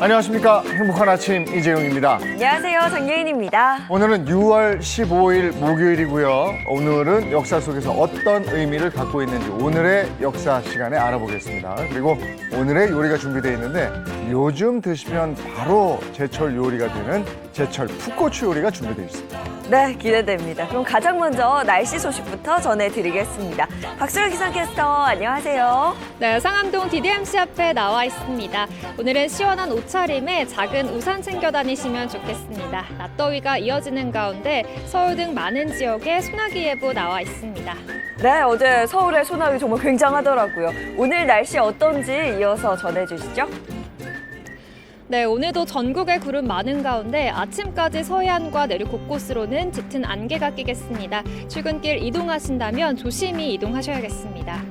안녕하십니까. 행복한 아침 이재용입니다. 안녕하세요. 정예인입니다. 오늘은 6월 15일 목요일이고요. 오늘은 역사 속에서 어떤 의미를 갖고 있는지 오늘의 역사 시간에 알아보겠습니다. 그리고 오늘의 요리가 준비되어 있는데 요즘 드시면 바로 제철 요리가 되는 제철 풋고추 요리가 준비되어 있습니다. 네, 기대됩니다. 그럼 가장 먼저 날씨 소식부터 전해드리겠습니다. 박수라 기상캐스터, 안녕하세요. 네, 상암동 DDMC 앞에 나와 있습니다. 오늘은 시원한 옷차림에 작은 우산 챙겨 다니시면 좋겠습니다. 낮더위가 이어지는 가운데 서울 등 많은 지역에 소나기 예보 나와 있습니다. 네, 어제 서울의 소나기 정말 굉장하더라고요. 오늘 날씨 어떤지 이어서 전해주시죠. 네, 오늘도 전국에 구름 많은 가운데 아침까지 서해안과 내륙 곳곳으로는 짙은 안개가 끼겠습니다. 출근길 이동하신다면 조심히 이동하셔야겠습니다.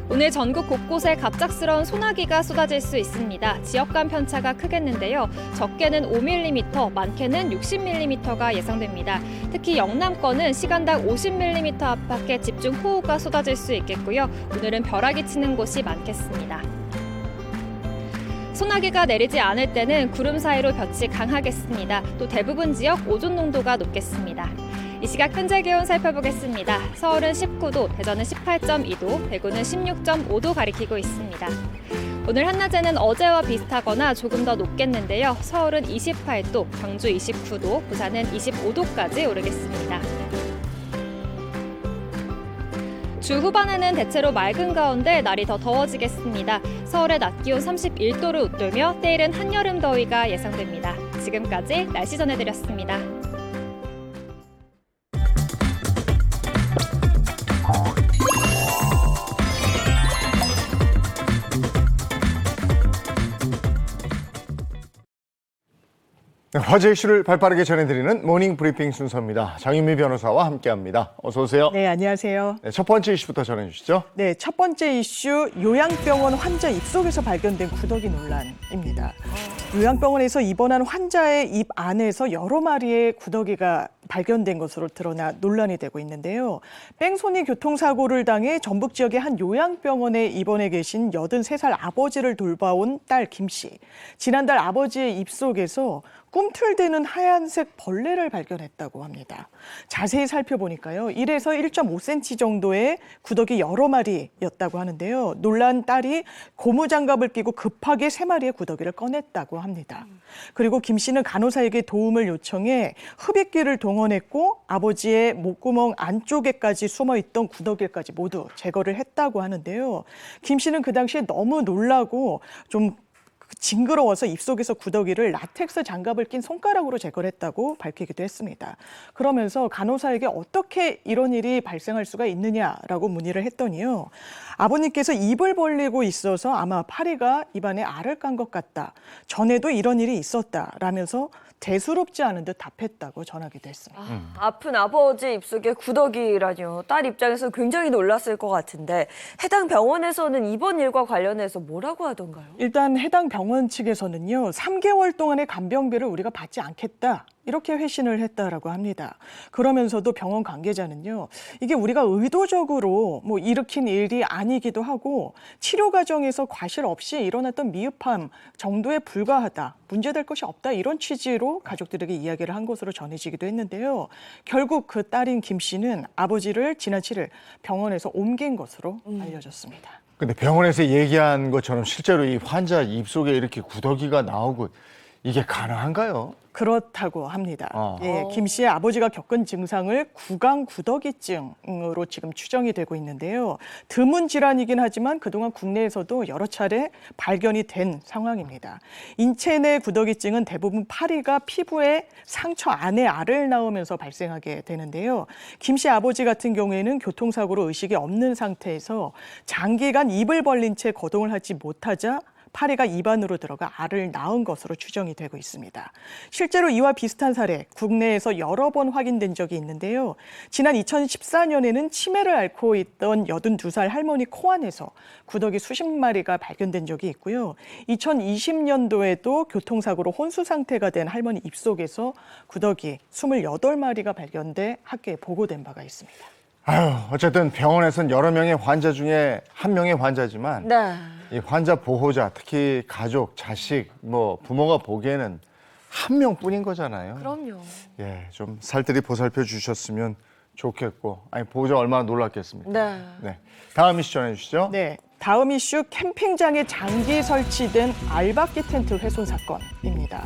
오늘 전국 곳곳에 갑작스러운 소나기가 쏟아질 수 있습니다. 지역 간 편차가 크겠는데요. 적게는 5mm, 많게는 60mm가 예상됩니다. 특히 영남권은 시간당 50mm 안팎의 집중 호우가 쏟아질 수 있겠고요. 오늘은 벼락이 치는 곳이 많겠습니다. 소나기가 내리지 않을 때는 구름 사이로 볕이 강하겠습니다. 또 대부분 지역 오존 농도가 높겠습니다. 이 시각 현재 기온 살펴보겠습니다. 서울은 19도, 대전은 18.2도, 대구는 16.5도 가리키고 있습니다. 오늘 한낮에는 어제와 비슷하거나 조금 더 높겠는데요. 서울은 28도, 광주 29도, 부산은 25도까지 오르겠습니다. 주 후반에는 대체로 맑은 가운데 날이 더 더워지겠습니다. 서울의 낮 기온 31도를 웃돌며 때이른 한여름 더위가 예상됩니다. 지금까지 날씨 전해드렸습니다. 네, 화제 이슈를 발빠르게 전해드리는 모닝 브리핑 순서입니다. 장윤미 변호사와 함께합니다. 어서 오세요. 네, 안녕하세요. 네, 첫 번째 이슈부터 전해주시죠. 네, 첫 번째 이슈 요양병원 환자 입속에서 발견된 구더기 논란입니다. 요양병원에서 입원한 환자의 입 안에서 여러 마리의 구더기가 발견된 것으로 드러나 논란이 되고 있는데요. 뺑소니 교통사고를 당해 전북 지역의 한 요양병원에 입원해 계신 83살 아버지를 돌봐온 딸 김 씨. 지난달 아버지의 입속에서 꿈틀대는 하얀색 벌레를 발견했다고 합니다. 자세히 살펴보니까요. 1에서 1.5cm 정도의 구더기 여러 마리였다고 하는데요. 놀란 딸이 고무장갑을 끼고 급하게 3마리의 구더기를 꺼냈다고 합니다. 그리고 김 씨는 간호사에게 도움을 요청해 흡입기를 동원했고 아버지의 목구멍 안쪽에까지 숨어있던 구더기까지 모두 제거를 했다고 하는데요. 김 씨는 그 당시에 너무 놀라고 좀 징그러워서 입속에서 구더기를 라텍스 장갑을 낀 손가락으로 제거를 했다고 밝히기도 했습니다. 그러면서 간호사에게 어떻게 이런 일이 발생할 수가 있느냐라고 문의를 했더니요. 아버님께서 입을 벌리고 있어서 아마 파리가 입안에 알을 깐 것 같다. 전에도 이런 일이 있었다라면서 대수롭지 않은 듯 답했다고 전하기도 했습니다. 아픈 아버지 입속에 구더기라뇨. 딸 입장에서 굉장히 놀랐을 것 같은데 해당 병원에서는 이번 일과 관련해서 뭐라고 하던가요? 일단 해당 병원 측에서는요. 3개월 동안의 간병비를 우리가 받지 않겠다. 이렇게 회신을 했다라고 합니다. 그러면서도 병원 관계자는요. 이게 우리가 의도적으로 일으킨 일이 아니기도 하고 치료 과정에서 과실 없이 일어났던 미흡함 정도에 불과하다. 문제될 것이 없다. 이런 취지로 가족들에게 이야기를 한 것으로 전해지기도 했는데요. 결국 그 딸인 김 씨는 아버지를 지난 7일 병원에서 옮긴 것으로 알려졌습니다. 근데 병원에서 얘기한 것처럼 실제로 이 환자 입속에 이렇게 구더기가 나오고 이게 가능한가요? 그렇다고 합니다. 예, 김 씨의 아버지가 겪은 증상을 구강 구더기증으로 지금 추정이 되고 있는데요. 드문 질환이긴 하지만 그동안 국내에서도 여러 차례 발견이 된 상황입니다. 인체 내 구더기증은 대부분 파리가 피부에 상처 안에 알을 낳으면서 발생하게 되는데요. 김 씨 아버지 같은 경우에는 교통사고로 의식이 없는 상태에서 장기간 입을 벌린 채 거동을 하지 못하자 파리가 입 안으로 들어가 알을 낳은 것으로 추정이 되고 있습니다. 실제로 이와 비슷한 사례 국내에서 여러 번 확인된 적이 있는데요. 지난 2014년에는 치매를 앓고 있던 82살 할머니 코 안에서 구더기 수십 마리가 발견된 적이 있고요. 2020년도에도 교통사고로 혼수 상태가 된 할머니 입속에서 구더기 28마리가 발견돼 학계에 보고된 바가 있습니다. 아유, 어쨌든 병원에서는 여러 명의 환자 중에 한 명의 환자지만 네. 이 환자 보호자, 특히 가족, 자식, 뭐 부모가 보기에는 한 명뿐인 거잖아요. 그럼요. 예, 좀 살뜰히 보살펴 주셨으면 좋겠고, 아니 보호자 얼마나 놀랐겠습니까? 네. 네, 다음 이슈 전해주시죠. 네, 다음 이슈 캠핑장에 장기 설치된 알박기 텐트 훼손 사건입니다.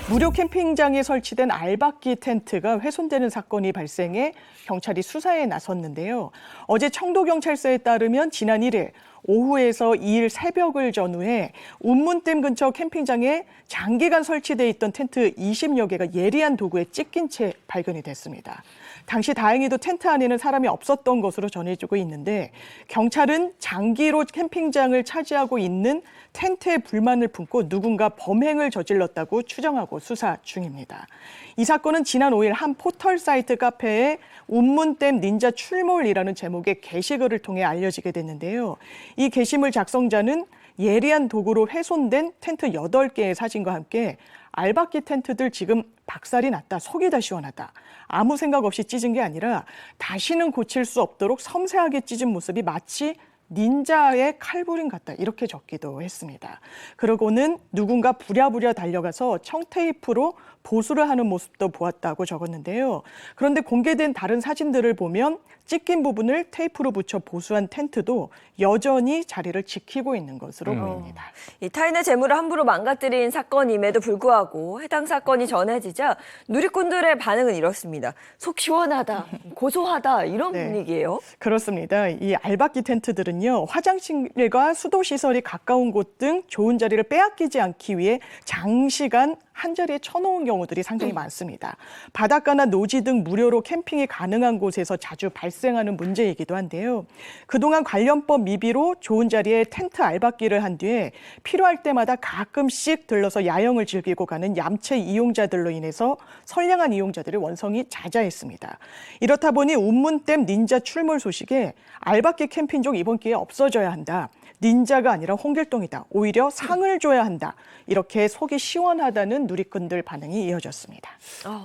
무료 캠핑장에 설치된 알박기 텐트가 훼손되는 사건이 발생해 경찰이 수사에 나섰는데요. 어제 청도경찰서에 따르면 지난 1일 오후에서 2일 새벽을 전후해 운문댐 근처 캠핑장에 장기간 설치돼 있던 텐트 20여 개가 예리한 도구에 찢긴 채 발견이 됐습니다. 당시 다행히도 텐트 안에는 사람이 없었던 것으로 전해지고 있는데 경찰은 장기로 캠핑장을 차지하고 있는 텐트에 불만을 품고 누군가 범행을 저질렀다고 추정하고 수사 중입니다. 이 사건은 지난 5일 한 포털 사이트 카페에 운문댐 닌자 출몰이라는 제목의 게시글을 통해 알려지게 됐는데요. 이 게시물 작성자는 예리한 도구로 훼손된 텐트 8개의 사진과 함께 알박기 텐트들 지금 박살이 났다, 속이 다 시원하다. 아무 생각 없이 찢은 게 아니라 다시는 고칠 수 없도록 섬세하게 찢은 모습이 마치 닌자의 칼부림 같다 이렇게 적기도 했습니다. 그러고는 누군가 부랴부랴 달려가서 청테이프로 보수를 하는 모습도 보았다고 적었는데요. 그런데 공개된 다른 사진들을 보면 찢긴 부분을 테이프로 붙여 보수한 텐트도 여전히 자리를 지키고 있는 것으로 보입니다. 이 타인의 재물을 함부로 망가뜨린 사건임에도 불구하고 해당 사건이 전해지자 누리꾼들의 반응은 이렇습니다. 속 시원하다, 고소하다 이런 네. 분위기예요. 그렇습니다. 이 알박기 텐트들은요, 화장실과 수도 시설이 가까운 곳 등 좋은 자리를 빼앗기지 않기 위해 장시간 한 자리에 쳐놓은 경우들이 상당히 많습니다. 바닷가나 노지 등 무료로 캠핑이 가능한 곳에서 자주 발생하는 문제이기도 한데요. 그동안 관련법 미비로 좋은 자리에 텐트 알박기를 한 뒤에 필요할 때마다 가끔씩 들러서 야영을 즐기고 가는 얌체 이용자들로 인해서 선량한 이용자들의 원성이 잦아있습니다. 이렇다 보니 운문댐 닌자 출몰 소식에 알박기 캠핑족 이번 기회에 없어져야 한다. 닌자가 아니라 홍길동이다. 오히려 상을 줘야 한다. 이렇게 속이 시원하다는 누리꾼들 반응이 이어졌습니다.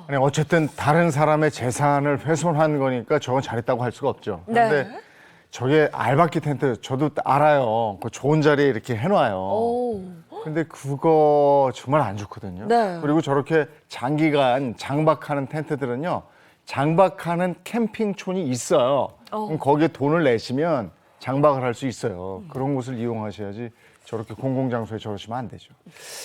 아니, 어쨌든 다른 사람의 재산을 훼손한 거니까 저건 잘했다고 할 수가 없죠. 그런데 네. 저게 알박기 텐트 저도 알아요. 그 좋은 자리에 이렇게 해놔요. 오. 근데 그거 정말 안 좋거든요. 네. 그리고 저렇게 장기간 장박하는 텐트들은요, 장박하는 캠핑촌이 있어요. 그럼 거기에 돈을 내시면 장박을 할 수 있어요. 그런 곳을 이용하셔야지 저렇게 공공장소에 저러시면 안 되죠.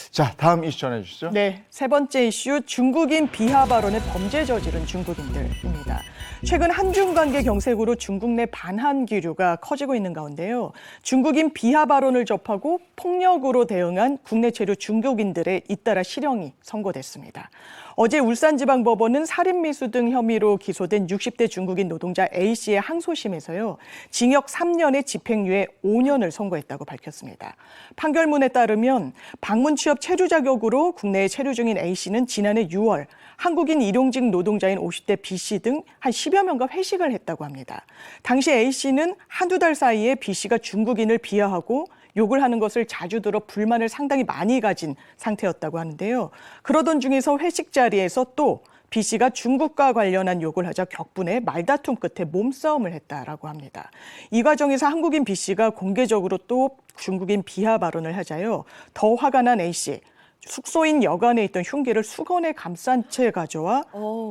자, 다음 이슈 전해주시죠. 네, 세 번째 이슈 중국인 비하 발언에 범죄 저지른 중국인들입니다. 최근 한중 관계 경색으로 중국 내 반한 기류가 커지고 있는 가운데요. 중국인 비하 발언을 접하고 폭력으로 대응한 국내 체류 중국인들의 잇따라 실형이 선고됐습니다. 어제 울산지방법원은 살인미수 등 혐의로 기소된 60대 중국인 노동자 A씨의 항소심에서요, 징역 3년에 집행유예 5년을 선고했다고 밝혔습니다. 판결문에 따르면 방문 취업 체류 자격으로 국내에 체류 중인 A씨는 지난해 6월 한국인 일용직 노동자인 50대 B씨 등 한 10여 명과 회식을 했다고 합니다. 당시 A씨는 한두 달 사이에 B씨가 중국인을 비하하고 욕을 하는 것을 자주 들어 불만을 상당히 많이 가진 상태였다고 하는데요. 그러던 중에서 회식 자리에서 또 B씨가 중국과 관련한 욕을 하자 격분해 말다툼 끝에 몸싸움을 했다라고 합니다. 이 과정에서 한국인 B씨가 공개적으로 또 중국인 비하 발언을 하자요, 더 화가 난 A씨. 숙소인 여관에 있던 흉기를 수건에 감싼 채 가져와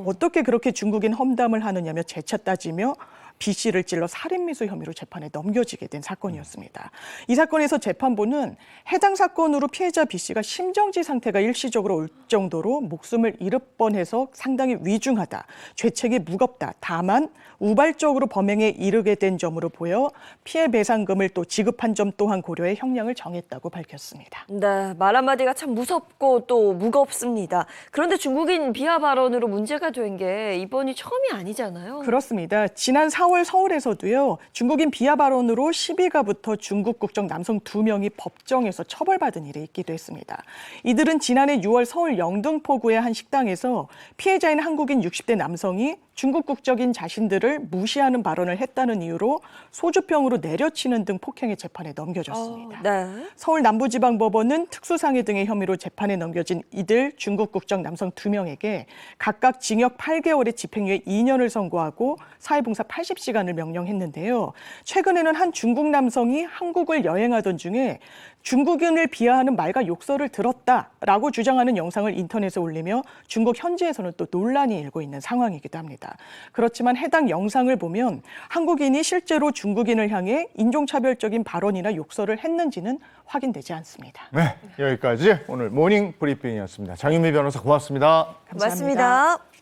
어떻게 그렇게 중국인 험담을 하느냐며 재차 따지며 B씨를 찔러 살인미수 혐의로 재판에 넘겨지게 된 사건이었습니다. 이 사건에서 재판부는 해당 사건으로 피해자 B씨가 심정지 상태가 일시적으로 올 정도로 목숨을 잃을 뻔해서 상당히 위중하다, 죄책이 무겁다. 다만 우발적으로 범행에 이르게 된 점으로 보여 피해 배상금을 또 지급한 점 또한 고려해 형량을 정했다고 밝혔습니다. 네, 말 한마디가 참 무섭고 또 무겁습니다. 그런데 중국인 비하 발언으로 문제가 된 게 이번이 처음이 아니잖아요. 그렇습니다. 지난 3월 4월 서울에서도요. 중국인 비하 발언으로 시비가 붙어 중국 국적 남성 2명이 법정에서 처벌받은 일이 있기도 했습니다. 이들은 지난해 6월 서울 영등포구의 한 식당에서 피해자인 한국인 60대 남성이 중국 국적인 자신들을 무시하는 발언을 했다는 이유로 소주병으로 내려치는 등 폭행의 재판에 넘겨졌습니다. 네. 서울 남부지방법원은 특수상해 등의 혐의로 재판에 넘겨진 이들 중국 국적 남성 2명에게 각각 징역 8개월에 집행유예 2년을 선고하고 사회봉사 80시간을 명령했는데요. 최근에는 한 중국 남성이 한국을 여행하던 중에 중국인을 비하하는 말과 욕설을 들었다라고 주장하는 영상을 인터넷에 올리며 중국 현지에서는 또 논란이 일고 있는 상황이기도 합니다. 그렇지만 해당 영상을 보면 한국인이 실제로 중국인을 향해 인종차별적인 발언이나 욕설을 했는지는 확인되지 않습니다. 네, 여기까지 오늘 모닝 브리핑이었습니다. 장윤미 변호사 고맙습니다. 고맙습니다. 네,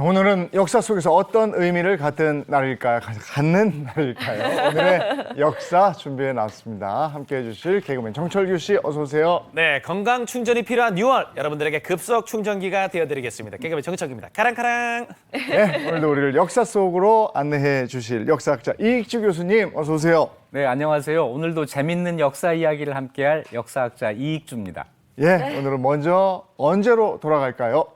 오늘은 역사 속에서 어떤 의미를 갖는 날일까요? 오늘의 역사 준비해 놨습니다. 함께해 주실 개그맨 정철규 씨 어서 오세요. 네, 건강 충전이 필요한 6월 여러분들에게 급속 충전기가 되어드리겠습니다. 개그맨 정철규입니다. 카랑카랑. 네, 오늘도 우리를 역사 속으로 안내해 주실 역사학자 이익주 교수님 어서 오세요. 네, 안녕하세요. 오늘도 재밌는 역사 이야기를 함께할 역사학자 이익주입니다. 예, 오늘은 먼저 언제로 돌아갈까요?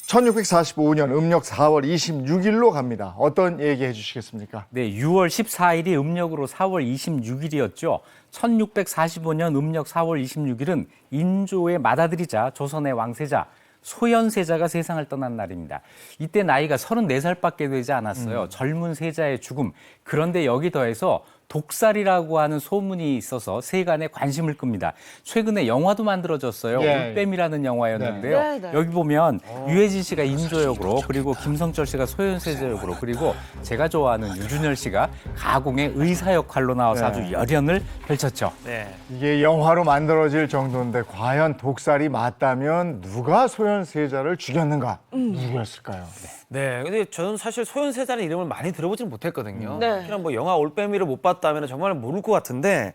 1645년 음력 4월 26일로 갑니다. 어떤 얘기 해주시겠습니까? 네, 6월 14일이 음력으로 4월 26일이었죠. 1645년 음력 4월 26일은 인조의 맏아들이자 조선의 왕세자 소현세자가 세상을 떠난 날입니다. 이때 나이가 34살밖에 되지 않았어요. 젊은 세자의 죽음. 그런데 여기 더해서 독살이라고 하는 소문이 있어서 세간에 관심을 끕니다. 최근에 영화도 만들어졌어요. 예. 올빼미라는 영화였는데요. 네, 네. 여기 보면 유해진 씨가 인조 역으로, 그리고 김성철 씨가 소현세자 역으로, 그리고 제가 좋아하는 유준열 씨가 가공의 의사 역할로 나와서 네. 아주 열연을 펼쳤죠. 네. 이게 영화로 만들어질 정도인데 과연 독살이 맞다면 누가 소현세자를 죽였는가? 누구였을까요? 네, 근데 저는 사실 소현세자는 이름을 많이 들어보지는 못했거든요. 네. 특히나 뭐 영화 올빼미를 못 봤다면 정말 모를 것 같은데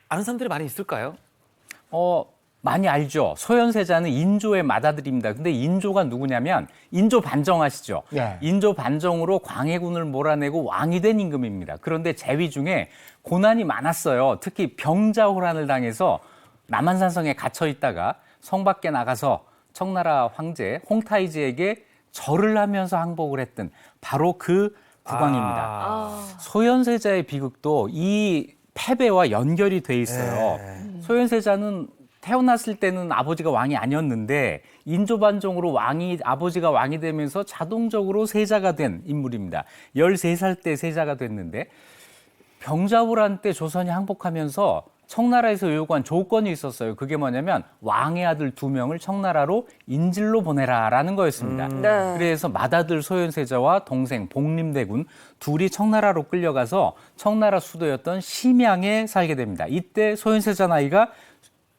아는 사람들이 많이 있을까요? 많이 알죠. 소현세자는 인조의 맏아들입니다. 근데 인조가 누구냐면 인조 반정 아시죠? 네. 인조 반정으로 광해군을 몰아내고 왕이 된 임금입니다. 그런데 재위 중에 고난이 많았어요. 특히 병자호란을 당해서 남한산성에 갇혀 있다가 성 밖에 나가서 청나라 황제 홍타이즈에게 절을 하면서 항복을 했던 바로 그 국왕입니다. 소현세자의 비극도 이 패배와 연결이 돼 있어요. 소현세자는 태어났을 때는 아버지가 왕이 아니었는데 인조반정으로 아버지가 왕이 되면서 자동적으로 세자가 된 인물입니다. 13살 때 세자가 됐는데 병자호란 때 조선이 항복하면서 청나라에서 요구한 조건이 있었어요. 그게 뭐냐면 왕의 아들 2명을 청나라로 인질로 보내라라는 거였습니다. 네. 그래서 맏아들 소현세자와 동생 복림대군 둘이 청나라로 끌려가서 청나라 수도였던 심양에 살게 됩니다. 이때 소현세자 나이가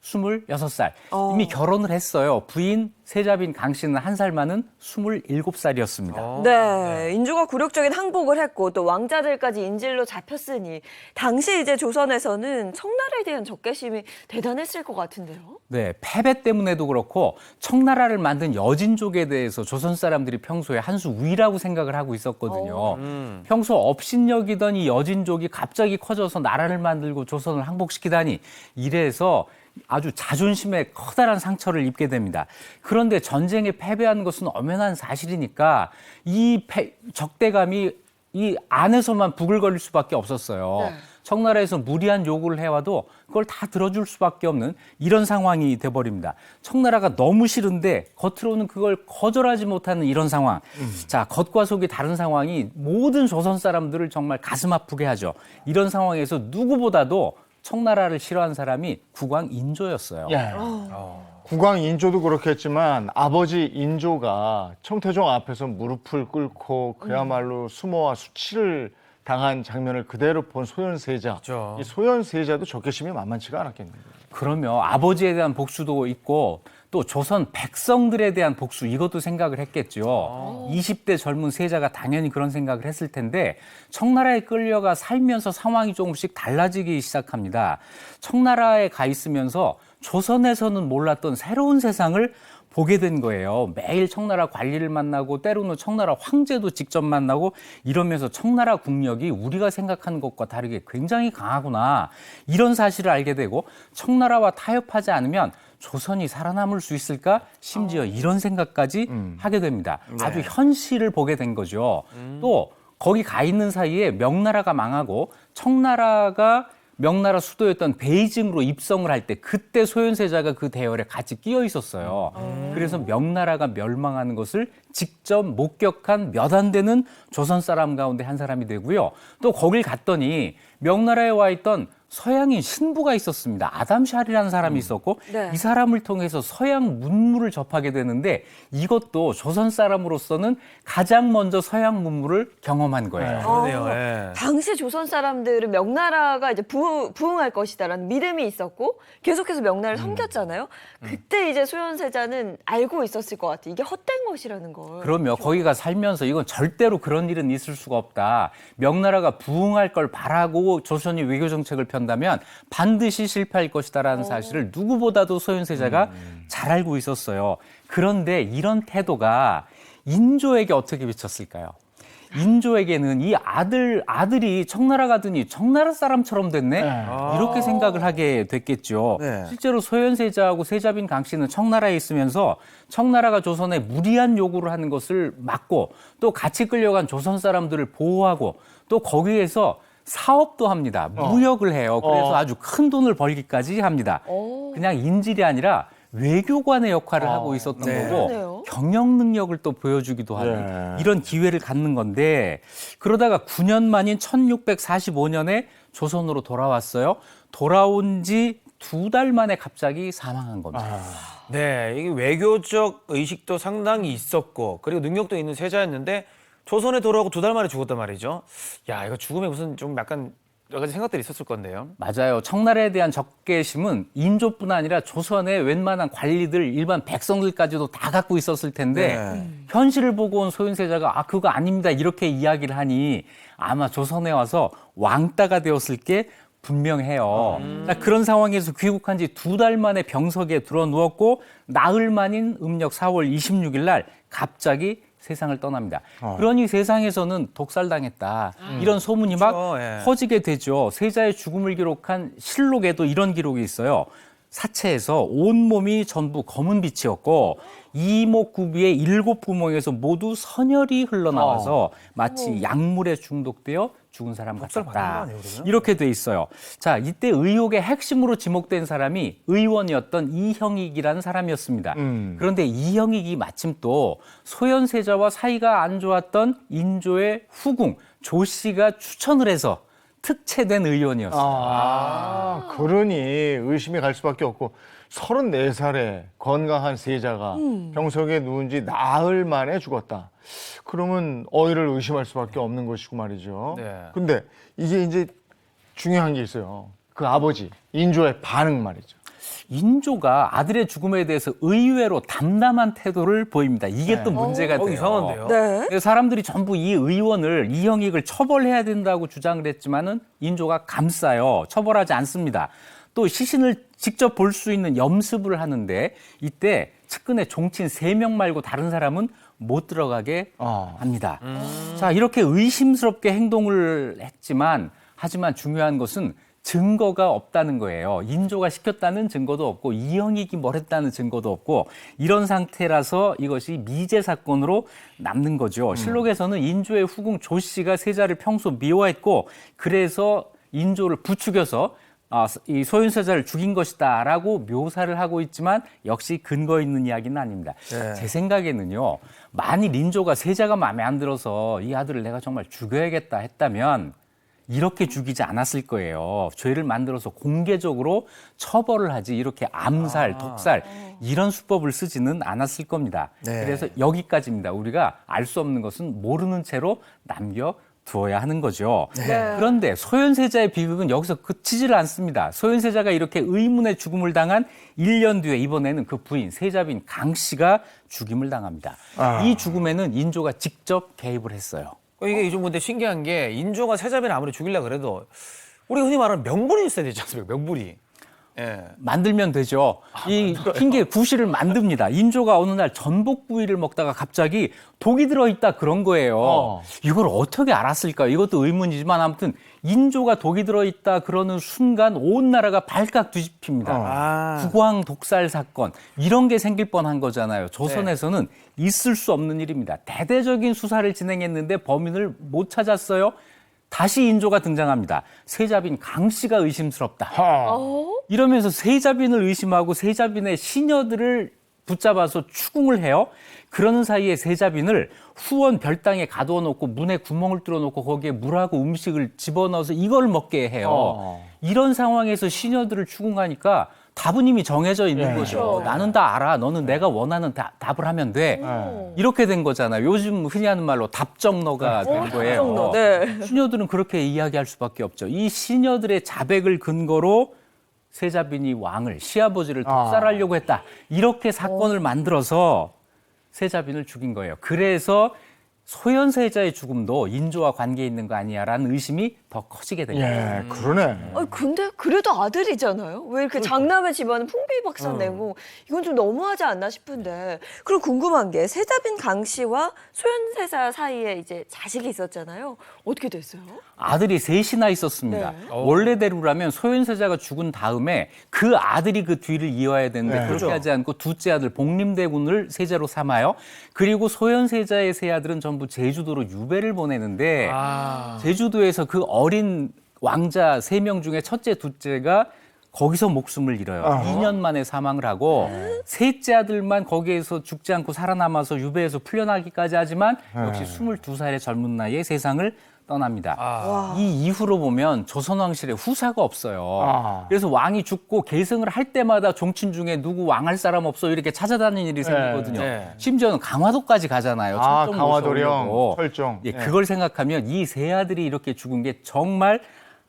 26살. 이미 결혼을 했어요. 부인 세자빈 강씨는 한 살 많은 27살이었습니다. 네, 인조가 굴욕적인 항복을 했고 또 왕자들까지 인질로 잡혔으니 당시 이제 조선에서는 청나라에 대한 적개심이 대단했을 것 같은데요. 네, 패배 때문에도 그렇고 청나라를 만든 여진족에 대해서 조선 사람들이 평소에 한 수 위라고 생각을 하고 있었거든요. 평소 업신여기던 이 여진족이 갑자기 커져서 나라를 만들고 조선을 항복시키다니 이래서 아주 자존심에 커다란 상처를 입게 됩니다. 그런데 전쟁에 패배한 것은 엄연한 사실이니까 이 적대감이 이 안에서만 부글거릴 수밖에 없었어요. 네. 청나라에서 무리한 요구를 해와도 그걸 다 들어줄 수밖에 없는 이런 상황이 돼버립니다. 청나라가 너무 싫은데 겉으로는 그걸 거절하지 못하는 이런 상황. 자, 겉과 속이 다른 상황이 모든 조선 사람들을 정말 가슴 아프게 하죠. 이런 상황에서 누구보다도 청나라를 싫어한 사람이 국왕 인조였어요. 국왕 인조도 그렇겠지만 아버지 인조가 청태종 앞에서 무릎을 꿇고 그야말로 수모와 수치를 당한 장면을 그대로 본 소현세자. 그렇죠. 이 소현세자도 적개심이 만만치가 않았겠네요. 그러면 아버지에 대한 복수도 있고 또 조선 백성들에 대한 복수 이것도 생각을 했겠죠. 20대 젊은 세자가 당연히 그런 생각을 했을 텐데 청나라에 끌려가 살면서 상황이 조금씩 달라지기 시작합니다. 청나라에 가 있으면서 조선에서는 몰랐던 새로운 세상을 보게 된 거예요. 매일 청나라 관리를 만나고 때로는 청나라 황제도 직접 만나고 이러면서 청나라 국력이 우리가 생각하는 것과 다르게 굉장히 강하구나. 이런 사실을 알게 되고 청나라와 타협하지 않으면 조선이 살아남을 수 있을까? 심지어 이런 생각까지 하게 됩니다. 아주 현실을 보게 된 거죠. 또 거기 가 있는 사이에 명나라가 망하고 청나라가 명나라 수도였던 베이징으로 입성을 할 때 그때 소현세자가 그 대열에 같이 끼어 있었어요. 그래서 명나라가 멸망하는 것을 직접 목격한 몇 안 되는 조선 사람 가운데 한 사람이 되고요. 또 거길 갔더니 명나라에 와 있던 서양인 신부가 있었습니다. 아담 샬이라는 사람이 있었고 네. 이 사람을 통해서 서양 문물을 접하게 되는데 이것도 조선 사람으로서는 가장 먼저 서양 문물을 경험한 거예요. 그러네요. 예. 당시 조선 사람들은 명나라가 이제 부흥할 것이다라는 믿음이 있었고 계속해서 명나라를 섬겼잖아요. 그때 이제 소현세자는 알고 있었을 것 같아요. 이게 헛된 것이라는 걸. 그러면 거기가 살면서 이건 절대로 그런 일은 있을 수가 없다. 명나라가 부흥할 걸 바라고 조선이 외교 정책을 편다면 반드시 실패할 것이다라는 사실을 누구보다도 소현세자가 잘 알고 있었어요. 그런데 이런 태도가 인조에게 어떻게 비쳤을까요? 인조에게는 이 아들이 청나라 가더니 청나라 사람처럼 됐네? 이렇게 생각을 하게 됐겠죠. 네. 실제로 소현세자하고 세자빈 강씨는 청나라에 있으면서 청나라가 조선에 무리한 요구를 하는 것을 막고 또 같이 끌려간 조선 사람들을 보호하고 또 거기에서 사업도 합니다. 무역을 해요. 그래서 아주 큰 돈을 벌기까지 합니다. 그냥 인질이 아니라 외교관의 역할을 하고 있었던 네. 거고 그러네요. 경영 능력을 또 보여주기도 하는 네. 이런 기회를 갖는 건데 그러다가 9년 만인 1645년에 조선으로 돌아왔어요. 돌아온 지 2달 만에 갑자기 사망한 겁니다. 네, 이게 외교적 의식도 상당히 있었고 그리고 능력도 있는 세자였는데 조선에 돌아오고 2달 만에 죽었단 말이죠. 야, 이거 죽음에 무슨 좀 약간 여러 가지 생각들이 있었을 건데요. 맞아요. 청나라에 대한 적개심은 인조뿐 아니라 조선의 웬만한 관리들, 일반 백성들까지도 다 갖고 있었을 텐데 현실을 보고 온 소현세자가 그거 아닙니다. 이렇게 이야기를 하니 아마 조선에 와서 왕따가 되었을 게 분명해요. 자, 그런 상황에서 귀국한 지 2달 만에 병석에 들어 누웠고 나흘 만인 음력 4월 26일 날 갑자기 세상을 떠납니다. 그러니 세상에서는 독살당했다. 이런 소문이 막 그렇죠, 예. 퍼지게 되죠. 세자의 죽음을 기록한 실록에도 이런 기록이 있어요. 사체에서 온몸이 전부 검은 빛이었고 이목구비의 7구멍에서 모두 선혈이 흘러나와서 마치 약물에 중독되어 죽은 사람 독살 받은 같았다. 거 아니에요, 그러면? 이렇게 돼 있어요. 자, 이때 의혹의 핵심으로 지목된 사람이 의원이었던 이형익이라는 사람이었습니다. 그런데 이형익이 마침 또 소현세자와 사이가 안 좋았던 인조의 후궁 조 씨가 추천을 해서 특채된 의원이었어요. 그러니 의심이 갈 수밖에 없고 34살에 건강한 세자가 병석에 누운 지 나흘 만에 죽었다. 그러면 어이를 의심할 수밖에 없는 것이고 말이죠. 네. 근데 이게 이제 중요한 게 있어요. 그 아버지 인조의 반응 말이죠. 인조가 아들의 죽음에 대해서 의외로 담담한 태도를 보입니다. 이게 또 문제가 돼요. 이상한데요? 네. 그래서 사람들이 전부 이 의원을 이형익을 처벌해야 된다고 주장을 했지만은 인조가 감싸요. 처벌하지 않습니다. 또 시신을 직접 볼 수 있는 염습을 하는데 이때 측근의 종친 3명 말고 다른 사람은 못 들어가게 합니다. 자, 이렇게 의심스럽게 행동을 했지만 하지만 중요한 것은 증거가 없다는 거예요. 인조가 시켰다는 증거도 없고 이형익이 뭘 했다는 증거도 없고 이런 상태라서 이것이 미제 사건으로 남는 거죠. 실록에서는 인조의 후궁 조 씨가 세자를 평소 미워했고 그래서 인조를 부추겨서 이 소현세자를 죽인 것이다라고 묘사를 하고 있지만 역시 근거 있는 이야기는 아닙니다. 네. 제 생각에는요. 만일 인조가 세자가 마음에 안 들어서 이 아들을 내가 정말 죽여야겠다 했다면 이렇게 죽이지 않았을 거예요. 죄를 만들어서 공개적으로 처벌을 하지 이렇게 암살, 독살 이런 수법을 쓰지는 않았을 겁니다. 네. 그래서 여기까지입니다. 우리가 알 수 없는 것은 모르는 채로 남겨두어야 하는 거죠. 네. 그런데 소현세자의 비극은 여기서 그치지를 않습니다. 소현세자가 이렇게 의문의 죽음을 당한 1년 뒤에 이번에는 그 부인 세자빈 강 씨가 죽임을 당합니다. 이 죽음에는 인조가 직접 개입을 했어요. 이게 좀 근데 신기한 게 인조가 세자빈을 아무리 죽이려고 그래도 우리 흔히 말하는 명분이 있어야 되지 않습니까? 명분이. 예. 만들면 되죠. 이 핑계 구실을 만듭니다. 인조가 어느 날 전복구이를 먹다가 갑자기 독이 들어있다 그런 거예요. 이걸 어떻게 알았을까요? 이것도 의문이지만 아무튼 인조가 독이 들어있다 그러는 순간 온 나라가 발칵 뒤집힙니다. 국왕 독살 사건 이런 게 생길 뻔한 거잖아요. 조선에서는 있을 수 없는 일입니다. 대대적인 수사를 진행했는데 범인을 못 찾았어요. 다시 인조가 등장합니다. 세자빈 강 씨가 의심스럽다. 이러면서 세자빈을 의심하고 세자빈의 시녀들을 붙잡아서 추궁을 해요. 그러는 사이에 세자빈을 후원 별당에 가두어 놓고 문에 구멍을 뚫어 놓고 거기에 물하고 음식을 집어넣어서 이걸 먹게 해요. 이런 상황에서 시녀들을 추궁하니까 답은 이미 정해져 있는 거죠. 나는 다 알아. 너는 내가 원하는 답을 하면 돼. 이렇게 된 거잖아요. 요즘 흔히 하는 말로 답정너가 된 거예요. 답정너, 네. 시녀들은 그렇게 이야기할 수밖에 없죠. 이 시녀들의 자백을 근거로 세자빈이 왕을 시아버지를 독살하려고 했다. 이렇게 사건을 만들어서 세자빈을 죽인 거예요. 그래서 소현세자의 죽음도 인조와 관계 있는 거 아니야라는 의심이 더 커지게 된 거예요. 예, 그러네. 아니, 근데 그래도 아들이잖아요. 왜 이렇게 장남의 집안은 풍비박산 내고 이건 좀 너무하지 않나 싶은데. 그럼 궁금한 게 세자빈 강 씨와 소현세자 사이에 이제 자식이 있었잖아요. 어떻게 됐어요? 아들이 셋이나 있었습니다. 네. 원래대로라면 소현세자가 죽은 다음에 그 아들이 그 뒤를 이어야 되는데 네. 그렇게 하지 않고 둘째 아들 복림대군을 세자로 삼아요. 그리고 소현세자의 세 아들은 전부 제주도로 유배를 보내는데 제주도에서 그 어린 왕자 3명 중에 첫째, 둘째가 거기서 목숨을 잃어요. 2년 만에 사망을 하고 셋째 아들만 거기에서 죽지 않고 살아남아서 유배에서 풀려나기까지 하지만 역시 22살의 젊은 나이에 세상을 떠납니다. 이 이후로 보면 조선 왕실에 후사가 없어요. 그래서 왕이 죽고 계승을 할 때마다 종친 중에 누구 왕할 사람 없어 이렇게 찾아다니는 일이 생기거든요. 네. 심지어는 강화도까지 가잖아요. 철종 강화도령, 모셔오려고. 철종. 예, 그걸 생각하면 이 세 아들이 이렇게 죽은 게 정말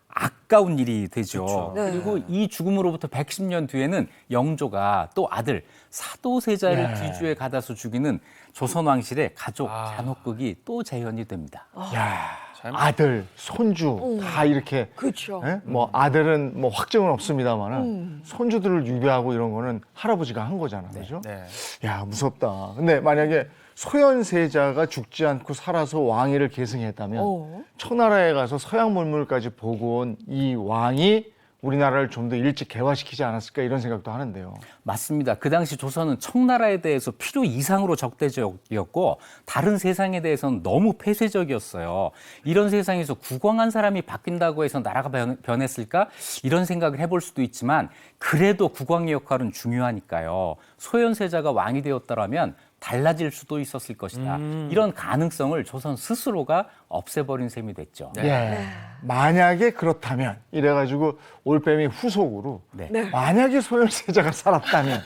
아까운 일이 되죠. 네. 그리고 이 죽음으로부터 110년 뒤에는 영조가 또 아들 사도세자를 뒤주에 가다서 죽이는 조선 왕실의 가족 잔혹극이 또 재현이 됩니다. 야, 아들, 손주 다 이렇게. 그렇죠. 예? 뭐 아들은 뭐 확정은 없습니다만은 손주들을 유배하고 이런 거는 할아버지가 한 거잖아, 그죠? 네. 야, 무섭다. 근데 만약에 소현세자가 죽지 않고 살아서 왕위를 계승했다면 청나라에 가서 서양 문물까지 보고 온 이 왕이 우리나라를 좀 더 일찍 개화시키지 않았을까 이런 생각도 하는데요. 맞습니다. 그 당시 조선은 청나라에 대해서 필요 이상으로 적대적이었고 다른 세상에 대해서는 너무 폐쇄적이었어요. 이런 세상에서 국왕한 사람이 바뀐다고 해서 나라가 변했을까? 이런 생각을 해볼 수도 있지만 그래도 국왕의 역할은 중요하니까요. 소현세자가 왕이 되었더라면 달라질 수도 있었을 것이다. 이런 가능성을 조선 스스로가 없애버린 셈이 됐죠. 예. 만약에 그렇다면 이래가지고 올빼미 후속으로 네. 만약에 소현세자가 살았다면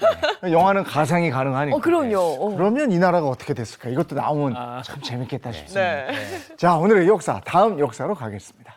영화는 가상이 가능하니까. 그럼요. 그러면 이 나라가 어떻게 됐을까? 이것도 나오면 참 재밌겠다 싶습니다. 네. 자, 오늘의 역사, 다음 역사로 가겠습니다.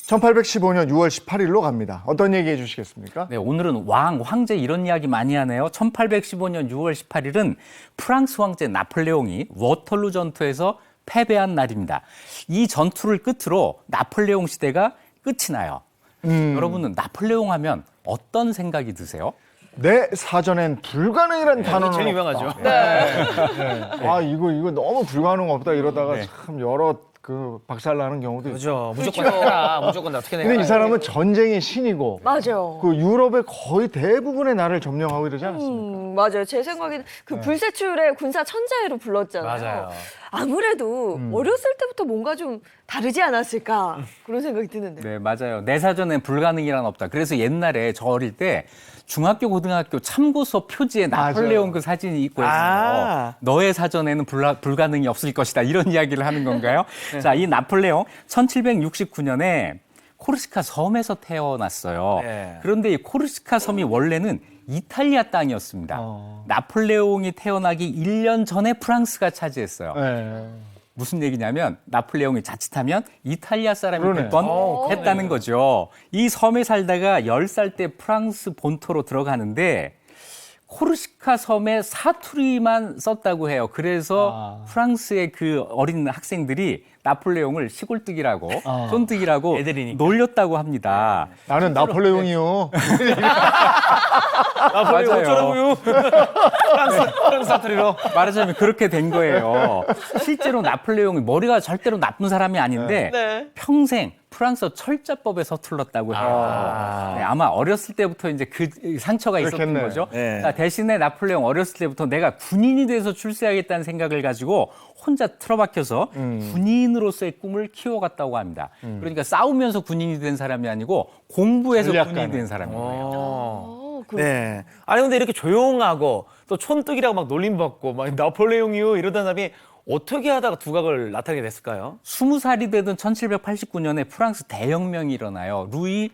1815년 6월 18일로 갑니다. 어떤 얘기 해주시겠습니까? 네, 오늘은 왕, 황제 이런 이야기 많이 하네요. 1815년 6월 18일은 프랑스 황제 나폴레옹이 워털루 전투에서 패배한 날입니다. 이 전투를 끝으로 나폴레옹 시대가 끝이 나요. 여러분은 나폴레옹 하면 어떤 생각이 드세요? 내 사전엔 불가능이라는 단어는 제일 없다. 유명하죠. 네. 아, 이거 너무 불가능 없다 이러다가 참 여러 그 박살나는 경우도 있어요. 그렇죠. 무조건 해라. 무조건 나 어떻게 내가. 근데 이 사람은 전쟁의 신이고 맞아. 그 유럽의 거의 대부분의 나라를 점령하고 이러지 않았습니까? 맞아요. 제 생각에는 그 불세출의 군사 천자해로 불렀잖아요. 맞아요. 아무래도 어렸을 때부터 뭔가 좀 다르지 않았을까 그런 생각이 드는데. 네, 맞아요. 내 사전엔 불가능이란 없다. 그래서 옛날에 저 어릴 때 중학교, 고등학교 참고서 표지에 나폴레옹 그 사진이 있고 해서 아. 너의 사전에는 불가능이 없을 것이다. 이런 이야기를 하는 건가요? 자, 이 나폴레옹 1769년에 코르시카 섬에서 태어났어요. 네. 그런데 이 코르시카 섬이 원래는 이탈리아 땅이었습니다. 나폴레옹이 태어나기 1년 전에 프랑스가 차지했어요. 네. 무슨 얘기냐면 나폴레옹이 자칫하면 이탈리아 사람이 그러네. 될 뻔했다는 거죠. 이 섬에 살다가 10살 때 프랑스 본토로 들어가는데 코르시카 섬에 사투리만 썼다고 해요. 그래서 프랑스의 그 어린 학생들이 나폴레옹을 시골뜨기라고 쫀뜨기라고 애들이니까. 놀렸다고 합니다. 나는 나폴레옹이요. 나폴레옹 맞아요. 어쩌라고요? 프랑스 사투리로. 말하자면 그렇게 된 거예요. 실제로 나폴레옹이 머리가 절대로 나쁜 사람이 아닌데 네. 평생 프랑스 철자법에 서툴렀다고 해요. 네, 아마 어렸을 때부터 이제 그 상처가 있었던 그렇겠네. 거죠. 네. 자, 대신에 나폴레옹 어렸을 때부터 내가 군인이 돼서 출세하겠다는 생각을 가지고 혼자 틀어박혀서 군인으로서의 꿈을 키워갔다고 합니다. 그러니까 싸우면서 군인이 된 사람이 아니고 공부해서 전략가네. 군인이 된 사람인 거예요. 네. 아니 근데 이렇게 조용하고 또 촌뜨기라고 막 놀림받고 막 나폴레옹이요 이러던 사람이 어떻게 하다가 두각을 나타내게 됐을까요? 20살이 되던 1789년에 프랑스 대혁명이 일어나요. 루이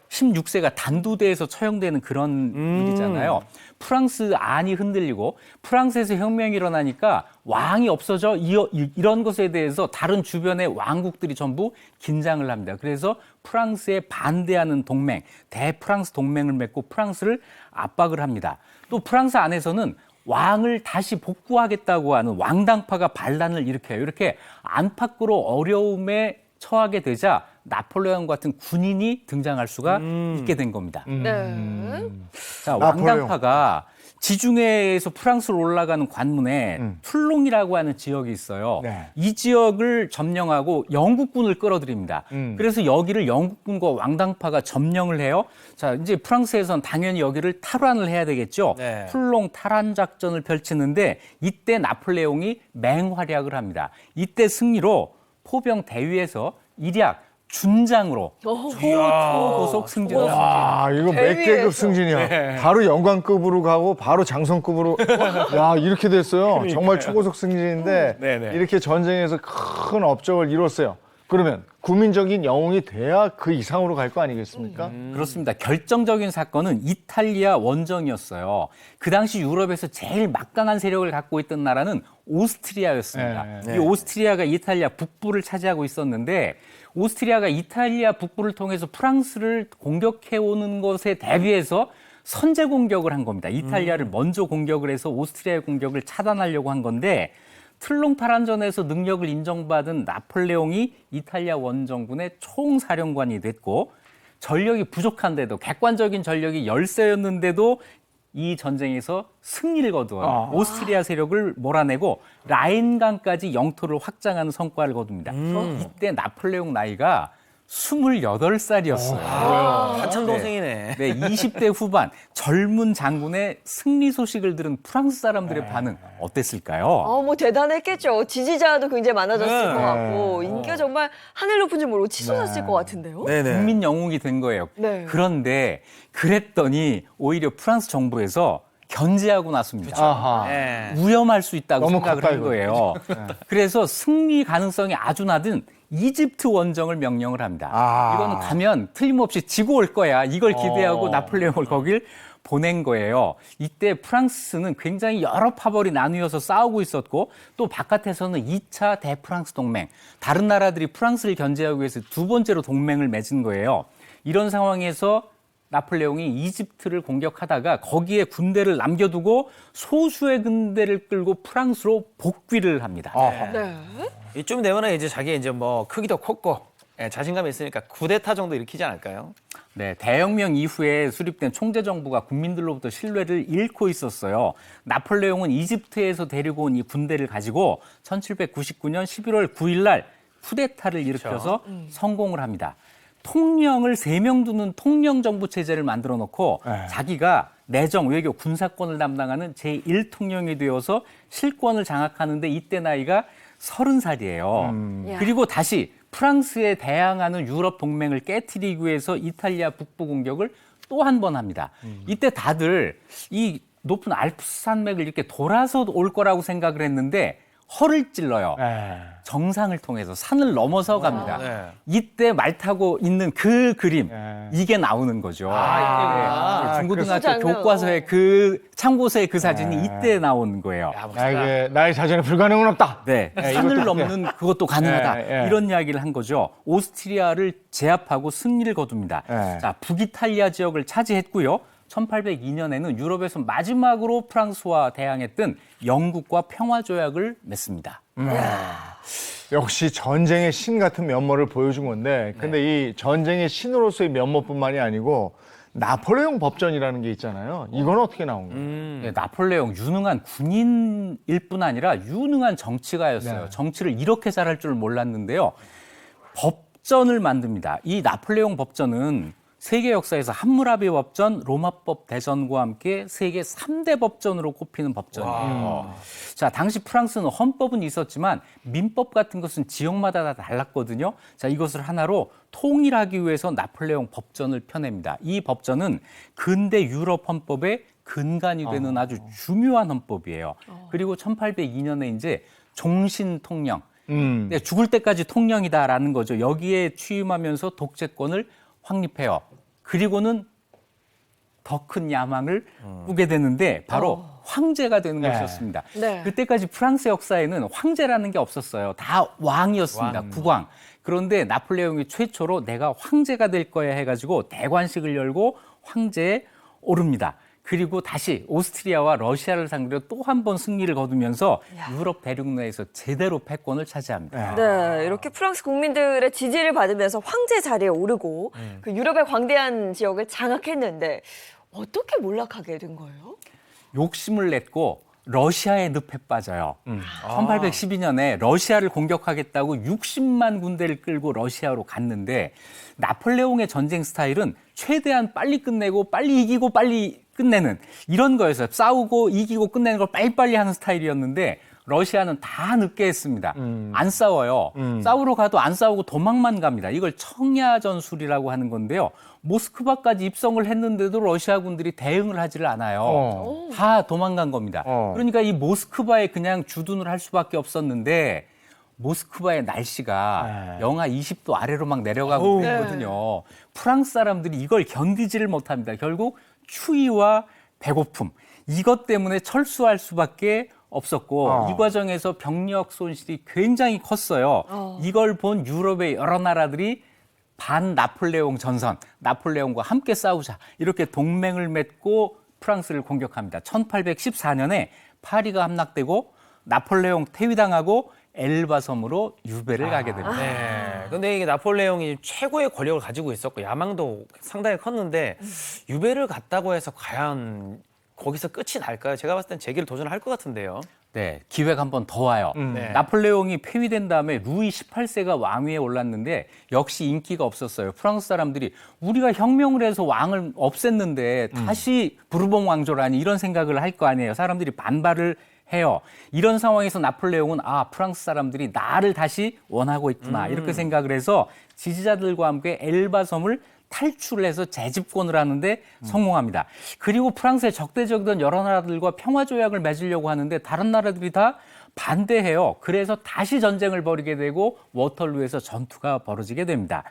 16세가 단두대에서 처형되는 그런 일이잖아요. 프랑스 안이 흔들리고 프랑스에서 혁명이 일어나니까 왕이 없어져 이런 것에 대해서 다른 주변의 왕국들이 전부 긴장을 합니다. 그래서 프랑스에 반대하는 동맹, 대프랑스 동맹을 맺고 프랑스를 압박을 합니다. 또 프랑스 안에서는 왕을 다시 복구하겠다고 하는 왕당파가 반란을 일으켜요. 이렇게 안팎으로 어려움에 처하게 되자 나폴레옹 같은 군인이 등장할 수가 있게 된 겁니다. 네. 자, 나폴레옹. 왕당파가 지중해에서 프랑스로 올라가는 관문에 툴롱이라고 하는 지역이 있어요. 네. 이 지역을 점령하고 영국군을 끌어들입니다. 그래서 여기를 영국군과 왕당파가 점령을 해요. 자, 이제 프랑스에선 당연히 여기를 탈환을 해야 되겠죠. 네. 툴롱 탈환 작전을 펼치는데 이때 나폴레옹이 맹활약을 합니다. 이때 승리로 포병 대위에서 일약 준장으로 초고속 승진을 합니다. 아, 이거 몇 개급 승진이야. 바로 영관급으로 가고 바로 장성급으로. 야, 이렇게 됐어요. 정말 초고속 승진인데 네네. 이렇게 전쟁에서 큰 업적을 이뤘어요. 그러면 국민적인 영웅이 돼야 그 이상으로 갈 거 아니겠습니까? 그렇습니다. 결정적인 사건은 이탈리아 원정이었어요. 그 당시 유럽에서 제일 막강한 세력을 갖고 있던 나라는 오스트리아였습니다. 네. 이 오스트리아가 이탈리아 북부를 차지하고 있었는데 오스트리아가 이탈리아 북부를 통해서 프랑스를 공격해오는 것에 대비해서 선제 공격을 한 겁니다. 이탈리아를 먼저 공격을 해서 오스트리아의 공격을 차단하려고 한 건데 틀롱 탈환전에서 능력을 인정받은 나폴레옹이 이탈리아 원정군의 총사령관이 됐고 전력이 부족한데도 객관적인 전력이 열세였는데도 이 전쟁에서 승리를 거두어 오스트리아 세력을 몰아내고 라인강까지 영토를 확장하는 성과를 거둡니다. 이때 나폴레옹 나이가 28살이었어요. 한참 동생이네. 네, 20대 후반 젊은 장군의 승리 소식을 들은 프랑스 사람들의 반응 어땠을까요? 뭐 대단했겠죠. 지지자도 굉장히 많아졌을 네. 것 같고 인기가 정말 하늘 높은 줄 모르고 치솟았을 것 같은데요. 네네. 국민 영웅이 된 거예요. 네. 그런데 그랬더니 오히려 프랑스 정부에서 견제하고 나섭니다. 아하. 네. 위험할 수 있다고 너무 생각을 가까이 한 거예요. 그래서 승리 가능성이 아주 낮은 이집트 원정을 명령을 합니다. 아. 이거는 가면 틀림없이 지고 올 거야. 이걸 기대하고 나폴레옹을 거길 보낸 거예요. 이때 프랑스는 굉장히 여러 파벌이 나뉘어서 싸우고 있었고 또 바깥에서는 2차 대프랑스 동맹, 다른 나라들이 프랑스를 견제하기 위해서 두 번째로 동맹을 맺은 거예요. 이런 상황에서 나폴레옹이 이집트를 공격하다가 거기에 군대를 남겨두고 소수의 군대를 끌고 프랑스로 복귀를 합니다. 네. 이쯤 되면은 이제 자기 이제 뭐 크기도 컸고 자신감이 있으니까 쿠데타 정도 일으키지 않을까요? 네, 대혁명 이후에 수립된 총재 정부가 국민들로부터 신뢰를 잃고 있었어요. 나폴레옹은 이집트에서 데리고 온 이 군대를 가지고 1799년 11월 9일 날 쿠데타를 일으켜서 성공을 합니다. 통령을 3명 두는 통령 정부 체제를 만들어 놓고 자기가 내정, 외교, 군사권을 담당하는 제1통령이 되어서 실권을 장악하는데 이때 나이가 30살이에요. 야. 그리고 다시 프랑스에 대항하는 유럽 동맹을 깨트리기 위해서 이탈리아 북부 공격을 또 한 번 합니다. 이때 다들 이 높은 알프스 산맥을 이렇게 돌아서 올 거라고 생각을 했는데 허를 찔러요. 정상을 통해서 산을 넘어서 갑니다. 네. 이때 말 타고 있는 그 그림, 이게 나오는 거죠. 아, 중고등학교 그 장면. 교과서에 그 참고서에 그 사진이 이때 나온 거예요. 야, 나에게 나의 자전에 불가능은 없다. 네, 네, 산을 이것도 넘는 그것도 가능하다. 예, 예. 이런 이야기를 한 거죠. 오스트리아를 제압하고 승리를 거둡니다. 예. 자, 북이탈리아 지역을 차지했고요. 1802년에는 유럽에서 마지막으로 프랑스와 대항했던 영국과 평화조약을 맺습니다. 역시 전쟁의 신 같은 면모를 보여준 건데, 근데 이 전쟁의 신으로서의 면모뿐만이 아니고 나폴레옹 법전이라는 게 있잖아요. 이건 어떻게 나온 거예요? 네, 나폴레옹 유능한 군인일 뿐 아니라 유능한 정치가였어요. 네. 정치를 이렇게 잘할 줄 몰랐는데요. 법전을 만듭니다. 이 나폴레옹 법전은 세계 역사에서 함무라비 법전, 로마법 대전과 함께 세계 3대 법전으로 꼽히는 법전이에요. 자, 당시 프랑스는 헌법은 있었지만 민법 같은 것은 지역마다 다 달랐거든요. 자, 이것을 하나로 통일하기 위해서 나폴레옹 법전을 펴냅니다. 이 법전은 근대 유럽 헌법의 근간이 되는 아주 중요한 헌법이에요. 그리고 1802년에 이제 종신 통령, 네, 죽을 때까지 통령이다라는 거죠. 여기에 취임하면서 독재권을 확립해요. 그리고는 더 큰 야망을 꾸게 되는데 바로 황제가 되는 것이었습니다. 네. 그때까지 프랑스 역사에는 황제라는 게 없었어요. 다 왕이었습니다. 국왕. 그런데 나폴레옹이 최초로 내가 황제가 될 거야 해가지고 대관식을 열고 황제에 오릅니다. 그리고 다시 오스트리아와 러시아를 상대로 또 한 번 승리를 거두면서 유럽 대륙내에서 제대로 패권을 차지합니다. 네, 이렇게 프랑스 국민들의 지지를 받으면서 황제 자리에 오르고 그 유럽의 광대한 지역을 장악했는데 어떻게 몰락하게 된 거예요? 욕심을 냈고 러시아의 늪에 빠져요. 1812년에 러시아를 공격하겠다고 60만 군대를 끌고 러시아로 갔는데 나폴레옹의 전쟁 스타일은 최대한 빨리 끝내고 빨리 이기고 빨리 끝내는 이런 거였어요. 싸우고 이기고 끝내는 걸 빨리빨리 하는 스타일이었는데 러시아는 다 늦게 했습니다. 안 싸워요. 싸우러 가도 안 싸우고 도망만 갑니다. 이걸 청야 전술이라고 하는 건데요. 모스크바까지 입성을 했는데도 러시아 군들이 대응을 하지를 않아요. 다 도망간 겁니다. 그러니까 이 모스크바에 그냥 주둔을 할 수밖에 없었는데 모스크바의 날씨가 영하 20도 아래로 막 내려가고 있거든요. 프랑스 사람들이 이걸 견디지를 못합니다. 결국 추위와 배고픔 이것 때문에 철수할 수밖에 없었고 이 과정에서 병력 손실이 굉장히 컸어요. 이걸 본 유럽의 여러 나라들이 반 나폴레옹 전선, 나폴레옹과 함께 싸우자 이렇게 동맹을 맺고 프랑스를 공격합니다. 1814년에 파리가 함락되고 나폴레옹 퇴위당하고 엘바 섬으로 유배를 가게 됩니다. 네. 근데 이게 나폴레옹이 최고의 권력을 가지고 있었고 야망도 상당히 컸는데 유배를 갔다고 해서 과연 거기서 끝이 날까요? 제가 봤을 땐 재기를 도전할 것 같은데요. 네, 기회가 한 번 더 와요. 네. 나폴레옹이 폐위된 다음에 루이 18세가 왕위에 올랐는데 역시 인기가 없었어요. 프랑스 사람들이 우리가 혁명을 해서 왕을 없앴는데 다시 부르봉 왕조라니 이런 생각을 할 거 아니에요. 사람들이 반발을 해요. 이런 상황에서 나폴레옹은 프랑스 사람들이 나를 다시 원하고 있구나 이렇게 생각을 해서 지지자들과 함께 엘바 섬을 탈출을 해서 재집권을 하는데 성공합니다. 그리고 프랑스의 적대적이던 여러 나라들과 평화조약을 맺으려고 하는데 다른 나라들이 다 반대해요. 그래서 다시 전쟁을 벌이게 되고 워털루에서 전투가 벌어지게 됩니다.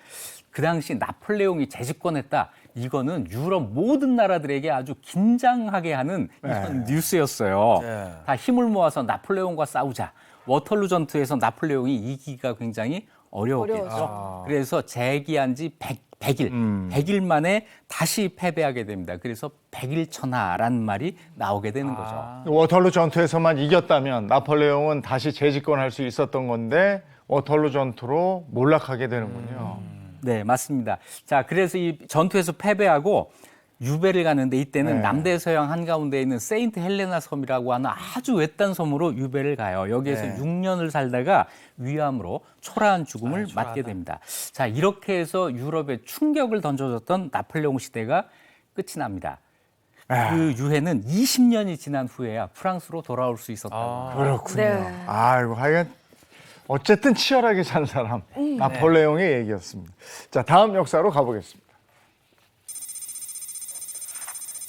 그 당시 나폴레옹이 재집권했다. 이거는 유럽 모든 나라들에게 아주 긴장하게 하는 이런 뉴스였어요. 네. 다 힘을 모아서 나폴레옹과 싸우자. 워털루 전투에서 나폴레옹이 이기기가 굉장히 어려웠겠죠. 그래서 재기한 지 100일 만에 다시 패배하게 됩니다. 그래서 100일천하라는 말이 나오게 되는 거죠. 워털루 전투에서만 이겼다면 나폴레옹은 다시 재집권할 수 있었던 건데 워털루 전투로 몰락하게 되는군요. 네, 맞습니다. 자, 그래서 이 전투에서 패배하고 유배를 가는데 이때는 남대서양 한가운데 있는 세인트 헬레나 섬이라고 하는 아주 외딴 섬으로 유배를 가요. 여기에서 6년을 살다가 위암으로 초라한 죽음을 맞게 됩니다. 자, 이렇게 해서 유럽에 충격을 던져줬던 나폴레옹 시대가 끝이 납니다. 그 유해는 20년이 지난 후에야 프랑스로 돌아올 수 있었다고. 그렇군요. 네. 아이고, 하여간 어쨌든 치열하게 산 사람 나폴레옹의 얘기였습니다. 자, 다음 역사로 가보겠습니다.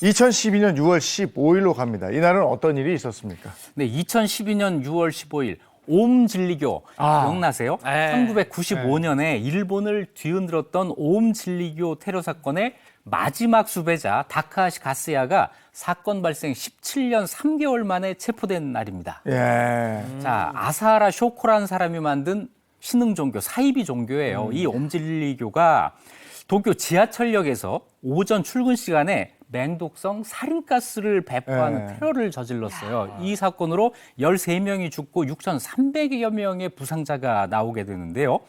2012년 6월 15일로 갑니다. 이날은 어떤 일이 있었습니까? 네, 2012년 6월 15일 옴 진리교 기억나세요? 네. 1995년에 일본을 뒤흔들었던 옴 진리교 테러 사건의 마지막 수배자 다카하시 가스야가 사건 발생 17년 3개월 만에 체포된 날입니다. 예. 자, 아사하라 쇼코라는 사람이 만든 신흥 종교, 사이비 종교예요. 이 옴진리교가 도쿄 지하철역에서 오전 출근 시간에 맹독성 살인가스를 배포하는 네. 테러를 저질렀어요. 이 사건으로 13명이 죽고 6,300여 명의 부상자가 나오게 되는데요.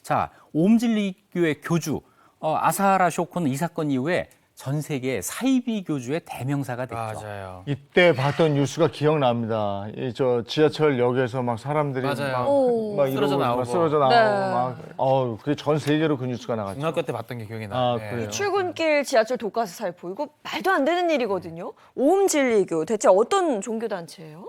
자, 옴진리교의 교주 아사하라 쇼코는 이 사건 이후에 전 세계 사이비 교주의 대명사가 됐죠. 맞아요. 이때 봤던 뉴스가 기억납니다. 저 지하철역에서 막 사람들이 맞아요. 막 쓰러져 이러고 막 나오고. 쓰러져 나오고 네. 막 그게 전 세계로 그 뉴스가 나갔죠. 중학교 때 봤던 게 기억이 나요. 아, 네. 그래요? 출근길 지하철 독가스 살포 이거 말도 안 되는 일이거든요. 옴진리교 대체 어떤 종교 단체예요?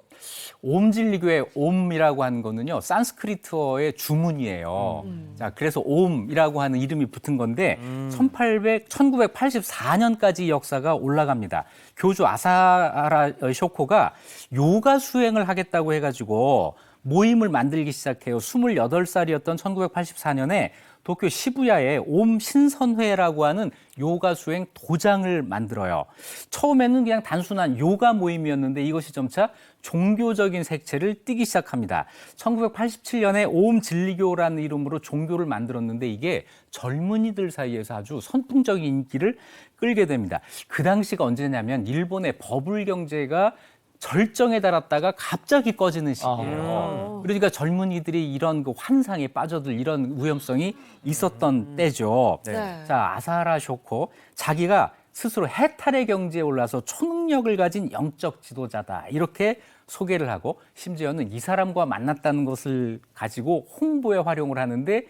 옴진리교의 옴이라고 하는 거는요, 산스크리트어의 주문이에요. 자, 그래서 옴이라고 하는 이름이 붙은 건데 1984년까지 역사가 올라갑니다. 교주 아사하라 쇼코가 요가 수행을 하겠다고 해가지고 모임을 만들기 시작해요. 28살이었던 1984년에 도쿄 시부야에 옴 신선회라고 하는 요가 수행 도장을 만들어요. 처음에는 그냥 단순한 요가 모임이었는데 이것이 점차 종교적인 색채를 띠기 시작합니다. 1987년에 옴 진리교라는 이름으로 종교를 만들었는데 이게 젊은이들 사이에서 아주 선풍적인 인기를 끌게 됩니다. 그 당시가 언제냐면 일본의 버블 경제가 절정에 달았다가 갑자기 꺼지는 시기예요. 그러니까 젊은이들이 이런 그 환상에 빠져들 이런 위험성이 있었던 때죠. 네. 자, 아사하라 쇼코 자기가 스스로 해탈의 경지에 올라서 초능력을 가진 영적 지도자다 이렇게 소개를 하고 심지어는 이 사람과 만났다는 것을 가지고 홍보에 활용을 하는데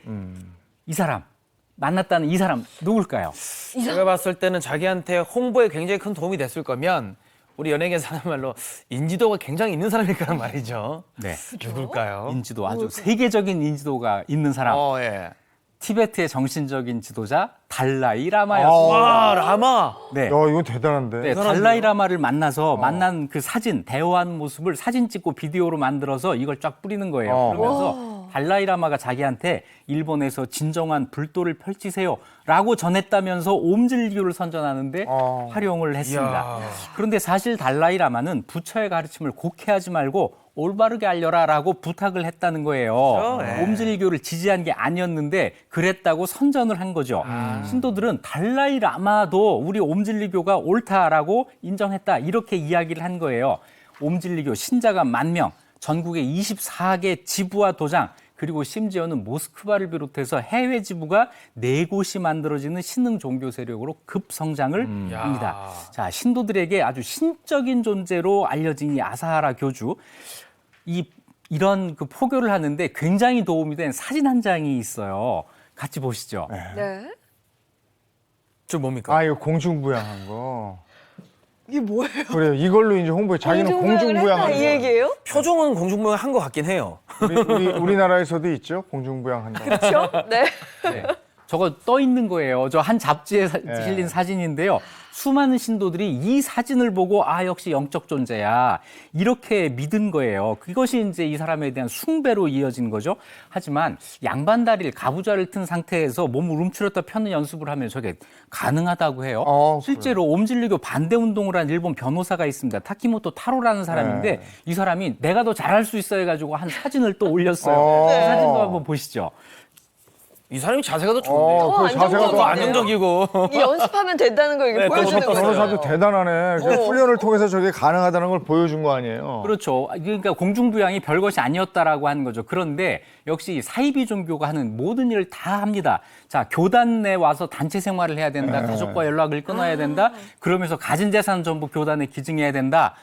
이 사람 만났다는 이 사람 누굴까요? 제가 봤을 때는 자기한테 홍보에 굉장히 큰 도움이 됐을 거면 우리 연예계에서 하는 말로 인지도가 굉장히 있는 사람일 거란 말이죠. 네. 누굴까요? 인지도 아주 세계적인 인지도가 있는 사람. 예. 티베트의 정신적인 지도자 달라이 라마였습니다. 와, 라마. 네. 야, 이거 대단한데. 네, 달라이 라마를 만나서 만난 그 사진, 대화한 모습을 사진 찍고 비디오로 만들어서 이걸 쫙 뿌리는 거예요. 그러면서 달라이 라마가 자기한테 일본에서 진정한 불도를 펼치세요라고 전했다면서 옴진리교를 선전하는데 활용을 했습니다. 이야. 그런데 사실 달라이 라마는 부처의 가르침을 곡해하지 말고 올바르게 알려라라고 부탁을 했다는 거예요. 그렇죠. 네. 옴진리교를 지지한 게 아니었는데 그랬다고 선전을 한 거죠. 신도들은 달라이 라마도 우리 옴진리교가 옳다라고 인정했다 이렇게 이야기를 한 거예요. 옴진리교 신자가 10,000명, 전국에 24개 지부와 도장, 그리고 심지어는 모스크바를 비롯해서 해외 지부가 4곳이 만들어지는 신흥 종교 세력으로 급성장을 합니다. 자, 신도들에게 아주 신적인 존재로 알려진 이 아사하라 교주, 이런 그 포교를 하는데 굉장히 도움이 된 사진 한 장이 있어요. 같이 보시죠. 네. 저 뭡니까? 아, 이거 공중부양한 거. 이게 뭐예요? 그래요. 이걸로 이제 홍보해. 자기는 공중부양한 이 거. 얘기예요? 표정은 공중부양 한 것 같긴 해요. 우리나라에서도 있죠. 공중부양한다. 그렇죠? 네. 네. 저거 떠 있는 거예요. 저 한 잡지에 실린 사진인데요. 수많은 신도들이 이 사진을 보고 아 역시 영적 존재야 이렇게 믿은 거예요. 그것이 이제 이 사람에 대한 숭배로 이어진 거죠. 하지만 양반다리를 가부좌를 튼 상태에서 몸을 움츠렸다 펴는 연습을 하면 저게 가능하다고 해요. 실제로 옴진리교 반대 운동을 한 일본 변호사가 있습니다. 타키모토 타로라는 사람인데 이 사람이 내가 더 잘할 수 있어 해가지고 한 사진을 또 올렸어요. 그 사진도 한번 보시죠. 이 사람이 자세가 더 좋은데요. 그 자세가 더 안정적이고. 이 연습하면 된다는 걸 이게 네, 보여주는 거죠. 변호사도 대단하네. 그 훈련을 통해서 저게 가능하다는 걸 보여준 거 아니에요. 그렇죠. 그러니까 공중부양이 별것이 아니었다라고 하는 거죠. 그런데 역시 사이비 종교가 하는 모든 일을 다 합니다. 자, 교단 내 와서 단체 생활을 해야 된다. 가족과 연락을 끊어야 된다. 그러면서 가진 재산 전부 교단에 기증해야 된다.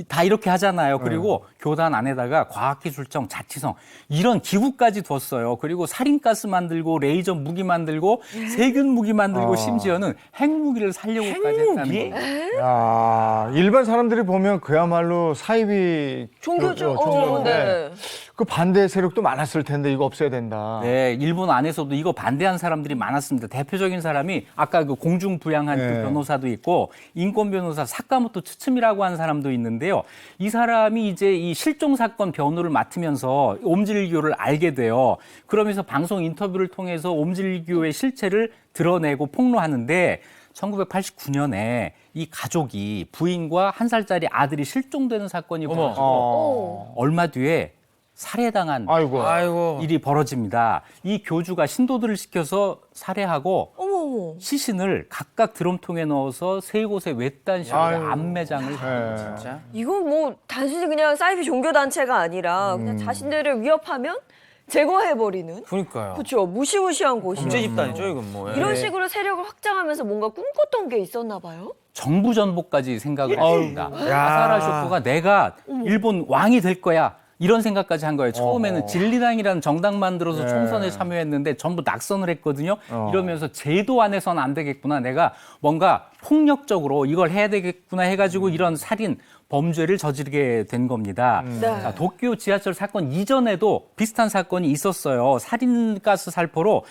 다 이렇게 하잖아요. 그리고 교단 안에다가 과학기술청, 자치성 이런 기구까지 뒀어요. 그리고 살인가스 만들고 레이저 무기 만들고 세균 무기 만들고 심지어는 핵무기를 살려고까지 했다는 거예요. 야, 일반 사람들이 보면 그야말로 사이비 종교죠. 종교인데 네. 그 반대 세력도 많았을 텐데 이거 없애야 된다. 네, 일본 안에서도 이거 반대한 사람들이 많았습니다. 대표적인 사람이 아까 그 공중부양한 그 네. 변호사도 변호사도 있고 인권 변호사 사카모토 츠츠미라고 하는 사람도 있는데요. 이 사람이 이제 이 실종 사건 변호를 맡으면서 옴질교를 알게 돼요. 그러면서 방송 인터뷰를 통해서 옴질교의 실체를 드러내고 폭로하는데 1989년에 이 가족이 부인과 1살짜리 아들이 실종되는 사건이 벌어지고 얼마 뒤에 살해당한 아이고. 일이 벌어집니다. 이 교주가 신도들을 시켜서 살해하고 어머. 시신을 각각 드럼통에 넣어서 세 곳에 외딴 식으로 아이고. 안매장을 네. 진짜? 이건 뭐 단순히 그냥 사이비 종교 단체가 아니라 그냥 자신들을 위협하면 제거해버리는. 그러니까요. 그렇죠. 무시무시한 곳이. 범죄 집단이죠, 이건 뭐. 예. 이런 식으로 세력을 확장하면서 뭔가 꿈꿨던 게 있었나 봐요. 정부 전복까지 생각을 했습니다. 야. 아사라 쇼코가 내가 일본 왕이 될 거야. 이런 생각까지 한 거예요. 처음에는 진리당이라는 정당 만들어서 총선에 참여했는데 전부 낙선을 했거든요. 이러면서 제도 안에서는 안 되겠구나. 내가 뭔가 폭력적으로 이걸 해야 되겠구나 해가지고 이런 살인 범죄를 저지르게 된 겁니다. 네. 자, 도쿄 지하철 사건 이전에도 비슷한 사건이 있었어요. 살인가스 살포로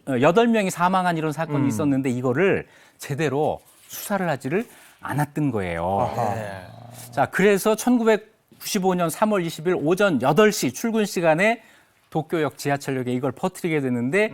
8명이 사망한 이런 사건이 있었는데 이거를 제대로 수사를 하지를 않았던 거예요. 자, 그래서 1995년 3월 20일 오전 8시 출근 시간에 도쿄역 지하철역에 이걸 퍼뜨리게 되는데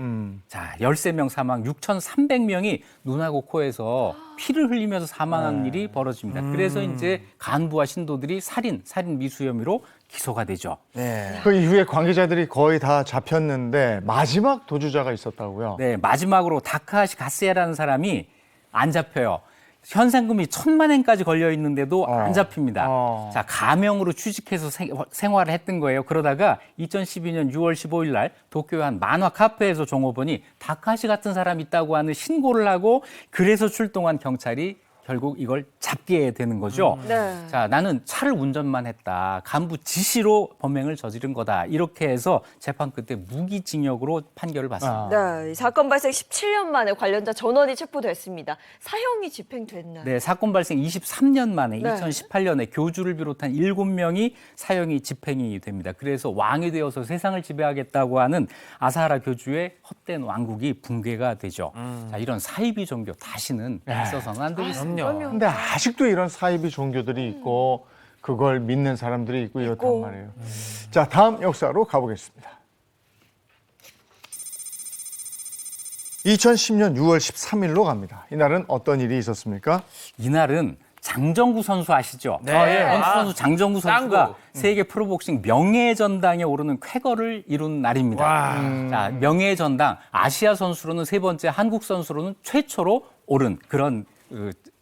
자, 13명 사망, 6,300명이 눈하고 코에서 피를 흘리면서 사망한 일이 벌어집니다. 그래서 이제 간부와 신도들이 살인 미수 혐의로 기소가 되죠. 네. 그 이후에 관계자들이 거의 다 잡혔는데 마지막 도주자가 있었다고요? 네, 마지막으로 다카하시 가스야라는 사람이 안 잡혀요. 현상금이 1,000만 엔까지 걸려 있는데도 안 잡힙니다. 자, 가명으로 취직해서 생활을 했던 거예요. 그러다가 2012년 6월 15일 날 도쿄의 한 만화 카페에서 종업원이 다카시 같은 사람 있다고 하는 신고를 하고 그래서 출동한 경찰이 결국 이걸 잡게 되는 거죠. 네. 자, 나는 차를 운전만 했다. 간부 지시로 범행을 저지른 거다. 이렇게 해서 재판 끝에 무기징역으로 판결을 받습니다. 네, 이 사건 발생 17년 만에 관련자 전원이 체포됐습니다. 사형이 집행됐나요? 네, 사건 발생 23년 만에 네. 2018년에 교주를 비롯한 7명이 사형이 집행이 됩니다. 그래서 왕이 되어서 세상을 지배하겠다고 하는 아사하라 교주의 헛된 왕국이 붕괴가 되죠. 자, 이런 사이비 종교 다시는 있어서는 안 되겠습니다. 근데 아직도 이런 사이비 종교들이 있고 그걸 믿는 사람들이 있고 이렇단 말이에요. 자, 다음 역사로 가보겠습니다. 2010년 6월 13일로 갑니다. 이날은 어떤 일이 있었습니까? 이날은 장정구 선수 아시죠? 네. 아, 예. 선수 장정구 선수가 짱구. 세계 프로복싱 명예전당에 오르는 쾌거를 이룬 날입니다. 와. 자, 명예전당 아시아 선수로는 3번째, 한국 선수로는 최초로 오른 그런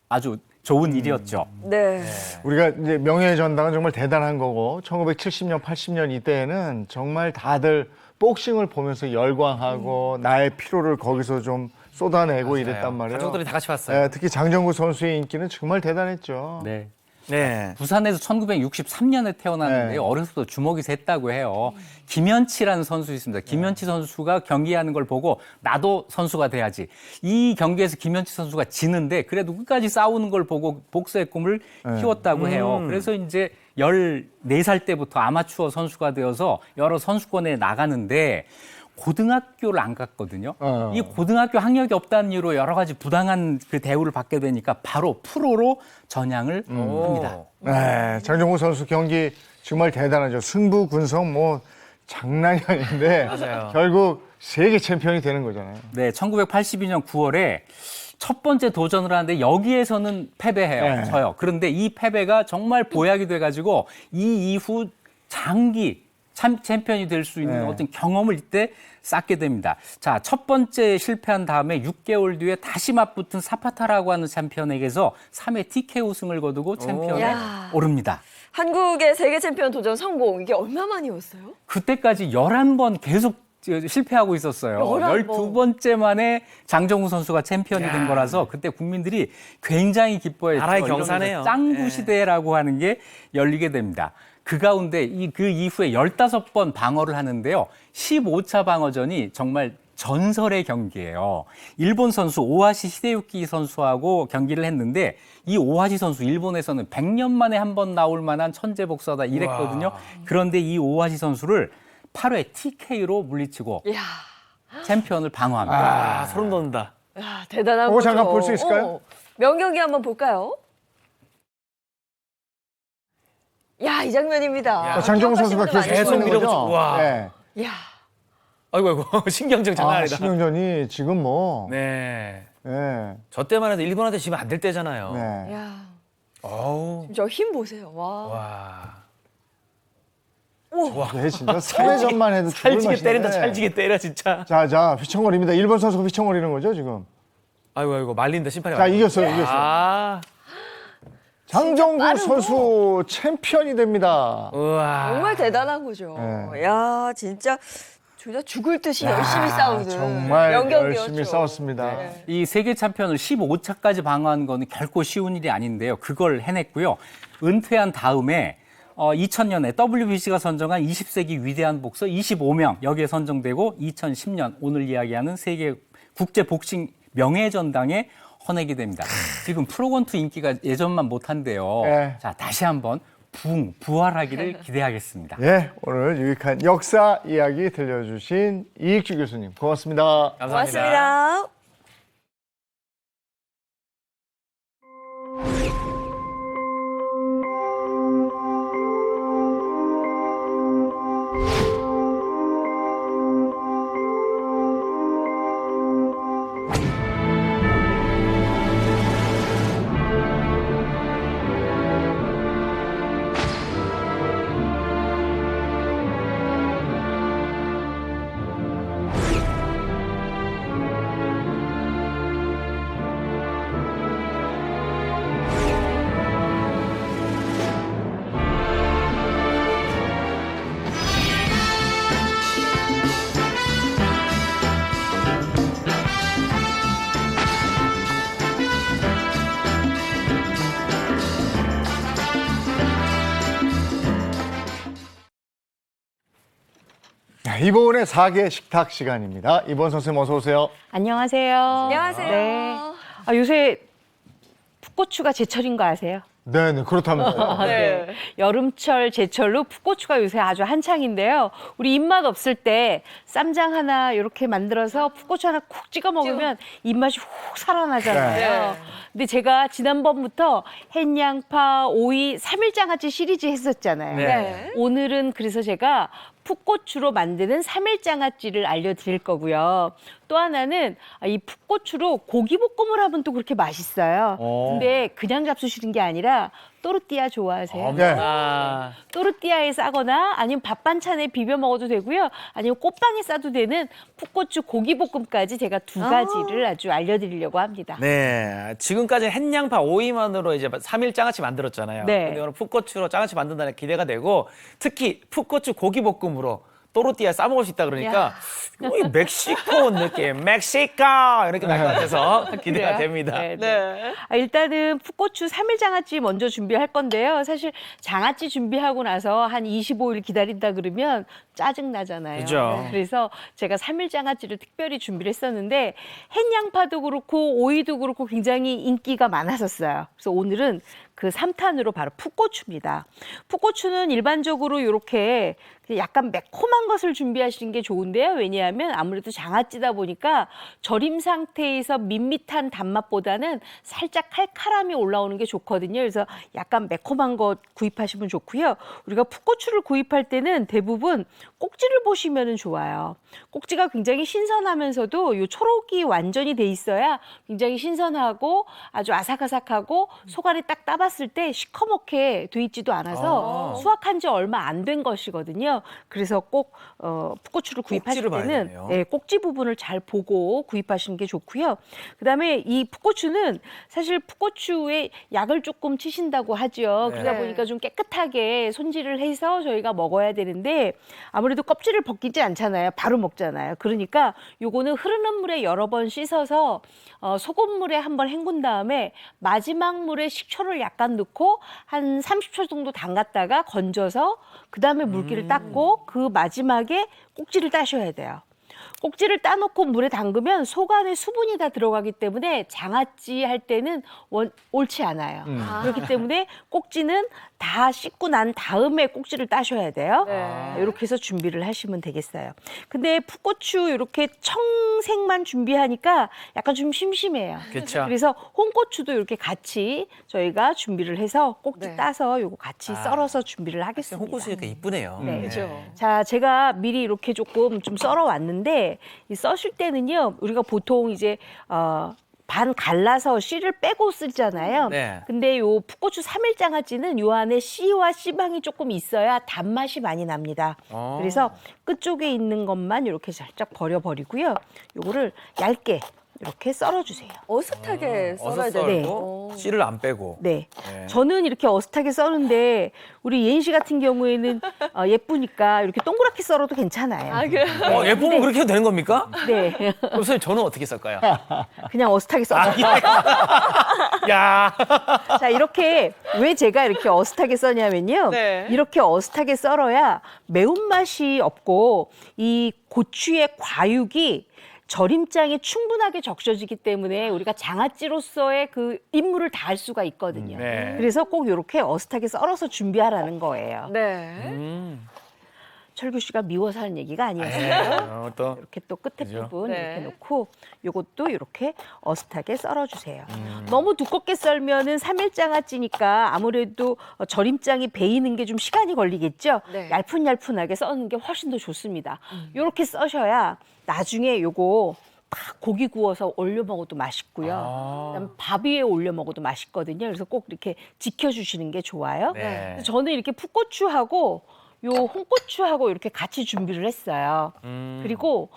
아주 좋은 일이었죠. 네. 우리가 이제 명예전당은 정말 대단한 거고 1970년, 80년 이때에는 정말 다들 복싱을 보면서 열광하고 나의 피로를 거기서 좀 쏟아내고 맞아요. 이랬단 말이에요. 가족들이 다 같이 봤어요. 네, 특히 장정구 선수의 인기는 정말 대단했죠. 네. 네. 부산에서 1963년에 태어났는데요. 네. 어렸을 때 주먹이 셌다고 해요. 김현치라는 선수 있습니다. 김현치 선수가 경기하는 걸 보고 나도 선수가 돼야지. 이 경기에서 김현치 선수가 지는데 그래도 끝까지 싸우는 걸 보고 복수의 꿈을 키웠다고 해요. 그래서 이제 14살 때부터 아마추어 선수가 되어서 여러 선수권에 나가는데 고등학교를 안 갔거든요. 이 고등학교 학력이 없다는 이유로 여러 가지 부당한 그 대우를 받게 되니까 바로 프로로 전향을 합니다. 네, 장정구 선수 경기 정말 대단하죠. 승부, 군성 뭐 장난이 아닌데 맞아요. 결국 세계 챔피언이 되는 거잖아요. 네, 1982년 9월에 첫 번째 도전을 하는데 여기에서는 패배해요. 네. 져요. 그런데 이 패배가 정말 보약이 돼가지고 이 이후 장기 챔피언이 될 수 있는 네. 어떤 경험을 이때 쌓게 됩니다. 자, 첫 번째 실패한 다음에 6개월 뒤에 다시 맞붙은 사파타라고 하는 챔피언에게서 3회 TK 우승을 거두고 챔피언에 야. 오릅니다. 한국의 세계 챔피언 도전 성공. 이게 얼마 만이었어요? 그때까지 11번 계속 실패하고 있었어요. 12번째 만에 장정우 선수가 챔피언이 된 거라서 그때 국민들이 굉장히 기뻐했죠. 나라의 경사네요. 이러면서 짱구 시대라고 하는 게 열리게 됩니다. 그 가운데 그 이후에 15번 방어를 하는데요. 15차 방어전이 정말 전설의 경기예요. 일본 선수 오하시 히데유키 선수하고 경기를 했는데 이 오하시 선수 일본에서는 100년 만에 한 번 나올 만한 천재 복서다 이랬거든요. 그런데 이 오하시 선수를 8회 TK로 물리치고 이야, 챔피언을 방어합니다. 아, 소름 돋는다. 야, 대단한 어, 거죠. 잠깐 볼수 있을까요? 명경기 한번 볼까요? 야, 이 장면입니다. 장정우 선수가 기억하시는 계속 분들 있는 많으실 거죠? 와. 네. 거예요. 야, 아이고 신경전 장난 아니다. 신경전이 지금 뭐. 네. 네. 저 때만 해도 일본한테 지면 안 될 때잖아요. 네. 야, 어우. 저 힘 보세요. 와. 와. 네, 진짜 3회전만 해도 죽을 찰지게 맛인데. 때린다. 찰지게 때려 진짜. 자, 휘청거립니다. 일본 선수가 휘청거리는 거죠, 지금. 아이고 말린다 심판이. 자, 이겼어요. 아. 장정구 빠른 선수 챔피언이 됩니다. 우와. 정말 대단한 거죠. 네. 야, 진짜 죽을 듯이 열심히 싸우는 정말 명경기였죠. 열심히 싸웠습니다. 네. 이 세계 챔피언을 15차까지 방어하는 거는 결코 쉬운 일이 아닌데요. 그걸 해냈고요. 은퇴한 다음에 2000년에 WBC가 선정한 20세기 위대한 복서 25명 여기에 선정되고 2010년 오늘 이야기하는 세계 국제 복싱 명예전당에 헌액이 됩니다. 지금 프로권투 인기가 예전만 못한데요. 네. 자, 다시 한번 부활하기를 기대하겠습니다. 예, 오늘 유익한 역사 이야기 들려주신 이익주 교수님 고맙습니다. 감사합니다. 고맙습니다. 이번에 4개 식탁 시간입니다. 이번 선생님 어서 오세요. 안녕하세요. 안녕하세요. 네. 요새 풋고추가 제철인 거 아세요? 네네, 그렇다면서요. 네. 여름철, 제철로 풋고추가 요새 아주 한창인데요. 우리 입맛 없을 때 쌈장 하나 이렇게 만들어서 풋고추 하나 콕 찍어 먹으면 입맛이 훅 살아나잖아요. 네. 근데 제가 지난번부터 햇양파, 오이, 3일장아찌 시리즈 했었잖아요. 네. 오늘은 그래서 제가 풋고추로 만드는 3일장아찌를 알려드릴 거고요. 또 하나는 이 풋고추로 고기볶음을 하면 또 그렇게 맛있어요. 근데 그냥 잡수시는 게 아니라 또르띠아 좋아하세요? 네. 아. 또르띠아에 싸거나 아니면 밥 반찬에 비벼 먹어도 되고요. 아니면 꽃빵에 싸도 되는 풋고추 고기볶음까지 제가 두 가지를 아주 알려드리려고 합니다. 네. 지금까지 햇양파 오이만으로 이제 3일 장아찌 만들었잖아요. 네. 근데 오늘 풋고추로 장아찌 만든다는 기대가 되고 특히 풋고추 고기볶음으로 또르띠아 싸 먹을 수 있다 그러니까 이 멕시코 느낌, 멕시코 이렇게 날 것 같아서 기대가 그래요? 됩니다. 네, 네. 네. 일단은 풋고추 3일 장아찌 먼저 준비할 건데요. 사실 장아찌 준비하고 나서 한 25일 기다린다 그러면 짜증 나잖아요. 그죠. 그래서 제가 3일 장아찌를 특별히 준비를 했었는데 햇양파도 그렇고 오이도 그렇고 굉장히 인기가 많았었어요. 그래서 오늘은 그 3탄으로 바로 풋고추입니다. 풋고추는 일반적으로 이렇게 약간 매콤한 것을 준비하시는 게 좋은데요. 왜냐하면 아무래도 장아찌다 보니까 절임 상태에서 밋밋한 단맛보다는 살짝 칼칼함이 올라오는 게 좋거든요. 그래서 약간 매콤한 것 구입하시면 좋고요. 우리가 풋고추를 구입할 때는 대부분 꼭지를 보시면 좋아요. 꼭지가 굉장히 신선하면서도 요 초록이 완전히 돼 있어야 굉장히 신선하고 아주 아삭아삭하고 속 안에 딱 따봤을 때 시커멓게 돼 있지도 않아서 수확한 지 얼마 안 된 것이거든요. 그래서 꼭 풋고추를 구입하실 꼭지를 봐야 때는 되네요. 네, 꼭지 부분을 잘 보고 구입하시는 게 좋고요. 그다음에 이 풋고추는 사실 풋고추에 약을 조금 치신다고 하죠. 네. 그러다 보니까 좀 깨끗하게 손질을 해서 저희가 먹어야 되는데 아무래도 껍질을 벗기지 않잖아요. 바로 먹잖아요. 그러니까 요거는 흐르는 물에 여러 번 씻어서 소금물에 한번 헹군 다음에 마지막 물에 식초를 약간 넣고 한 30초 정도 담갔다가 건져서 그다음에 물기를 닦고 그 마지막에 꼭지를 따셔야 돼요. 꼭지를 따놓고 물에 담그면 속 안에 수분이 다 들어가기 때문에 장아찌 할 때는 옳지 않아요. 그렇기 때문에 꼭지는 다 씻고 난 다음에 꼭지를 따셔야 돼요. 네. 이렇게 해서 준비를 하시면 되겠어요. 근데 풋고추 이렇게 청색만 준비하니까 약간 좀 심심해요. 그쵸. 그래서 홍고추도 이렇게 같이 저희가 준비를 해서 꼭지 네. 따서 요거 같이 썰어서 준비를 하겠습니다. 홍고수니까 이쁘네요. 네. 그죠. 자, 제가 미리 이렇게 조금 좀 썰어 왔는데 이 써실 때는요, 우리가 보통 이제 반 갈라서 씨를 빼고 쓰잖아요. 네. 근데 요 풋고추 3일 장아찌는 요 안에 씨와 씨방이 조금 있어야 단맛이 많이 납니다. 그래서 끝쪽에 있는 것만 이렇게 살짝 버려버리고요. 요거를 얇게 이렇게 썰어주세요. 어슷하게 어서 썰어야 썰고 되네요. 씨를 안 빼고. 네. 네. 저는 이렇게 어슷하게 썰는데 우리 예인 씨 같은 경우에는 예쁘니까 이렇게 동그랗게 썰어도 괜찮아요. 아, 그래요? 예쁘면 그렇게 해도 되는 겁니까? 네. 그럼 선생님 저는 어떻게 썰까요? 그냥 어슷하게 썰어요. 야. 자, 이렇게 왜 제가 이렇게 어슷하게 써냐면요. 네. 이렇게 어슷하게 썰어야 매운맛이 없고 이 고추의 과육이 절임장에 충분하게 적셔지기 때문에 우리가 장아찌로서의 그 임무를 다할 수가 있거든요. 네. 그래서 꼭 이렇게 어슷하게 썰어서 준비하라는 거예요. 네. 철규 씨가 미워서 하는 얘기가 아니었어요. 또 이렇게 또 끝에 그죠? 부분 네. 이렇게 놓고 요것도 이렇게 어슷하게 썰어주세요. 너무 두껍게 썰면은 3일 장아찌니까 아무래도 절임장이 배이는 게 좀 시간이 걸리겠죠. 네. 얄푼얄푼하게 써는 게 훨씬 더 좋습니다. 이렇게 써셔야 나중에 요거 딱 고기 구워서 올려 먹어도 맛있고요. 그다음에 밥 위에 올려 먹어도 맛있거든요. 그래서 꼭 이렇게 지켜주시는 게 좋아요. 네. 그래서 저는 이렇게 풋고추하고 요 홍고추하고 이렇게 같이 준비를 했어요. 그리고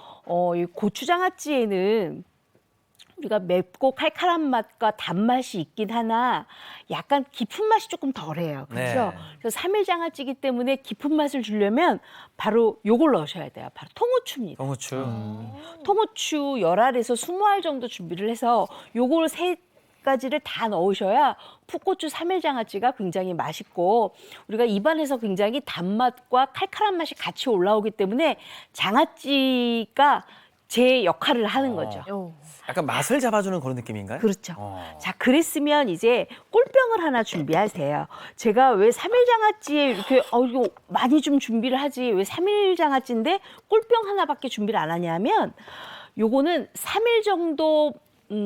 이 고추장아찌에는 우리가 맵고 칼칼한 맛과 단맛이 있긴 하나 약간 깊은 맛이 조금 덜해요. 그렇죠? 네. 그래서 3일 장아찌기 때문에 깊은 맛을 주려면 바로 요걸 넣으셔야 돼요. 바로 통후추입니다. 홍고추. 통후추 10알에서 20알 정도 준비를 해서 요걸 세 가지를 다 넣으셔야 풋고추 3일 장아찌가 굉장히 맛있고 우리가 입안에서 굉장히 단맛과 칼칼한 맛이 같이 올라오기 때문에 장아찌가 제 역할을 하는 거죠. 약간 맛을 잡아주는 그런 느낌인가요? 그렇죠. 자, 그랬으면 이제 꿀병을 하나 준비하세요. 제가 왜 3일 장아찌에 이렇게 이거 많이 좀 준비를 하지 왜 3일 장아찌인데 꿀병 하나밖에 준비를 안 하냐면 요거는 3일 정도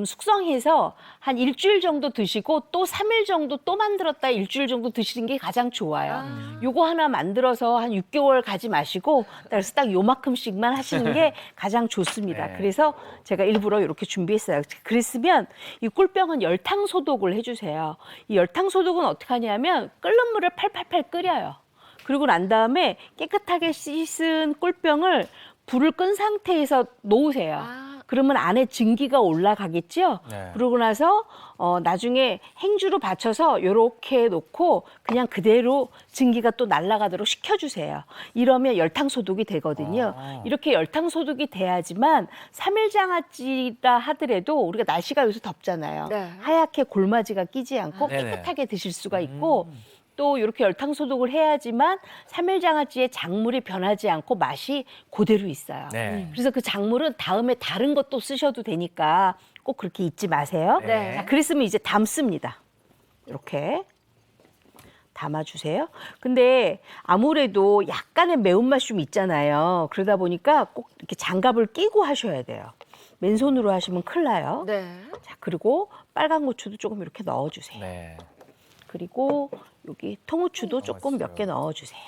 숙성해서 한 일주일 정도 드시고 또 3일 정도 또 만들었다 일주일 정도 드시는 게 가장 좋아요. 요거 하나 만들어서 한 6개월 가지 마시고 그래서 딱 요만큼씩만 하시는 게 가장 좋습니다. 네. 그래서 제가 일부러 이렇게 준비했어요. 그랬으면 이 꿀병은 열탕 소독을 해주세요. 이 열탕 소독은 어떻게 하냐면 끓는 물을 팔팔팔 끓여요. 그리고 난 다음에 깨끗하게 씻은 꿀병을 불을 끈 상태에서 놓으세요. 그러면 안에 증기가 올라가겠죠? 네. 그러고 나서 나중에 행주로 받쳐서 이렇게 놓고 그냥 그대로 증기가 또 날아가도록 식혀주세요. 이러면 열탕 소독이 되거든요. 이렇게 열탕 소독이 돼야지만 3일 장아찌라 하더라도 우리가 날씨가 요새 덥잖아요. 네. 하얗게 골마지가 끼지 않고 네네. 깨끗하게 드실 수가 있고 또 이렇게 열탕 소독을 해야지만 3일 장아찌의 작물이 변하지 않고 맛이 그대로 있어요. 네. 그래서 그 작물은 다음에 다른 것도 쓰셔도 되니까 꼭 그렇게 잊지 마세요. 네. 자, 그랬으면 이제 담습니다. 이렇게 담아주세요. 근데 아무래도 약간의 매운맛이 좀 있잖아요. 그러다 보니까 꼭 이렇게 장갑을 끼고 하셔야 돼요. 맨손으로 하시면 큰일 나요. 네. 자, 그리고 빨간 고추도 조금 이렇게 넣어주세요. 네. 그리고 여기 통후추도 조금 몇 개 넣어주세요.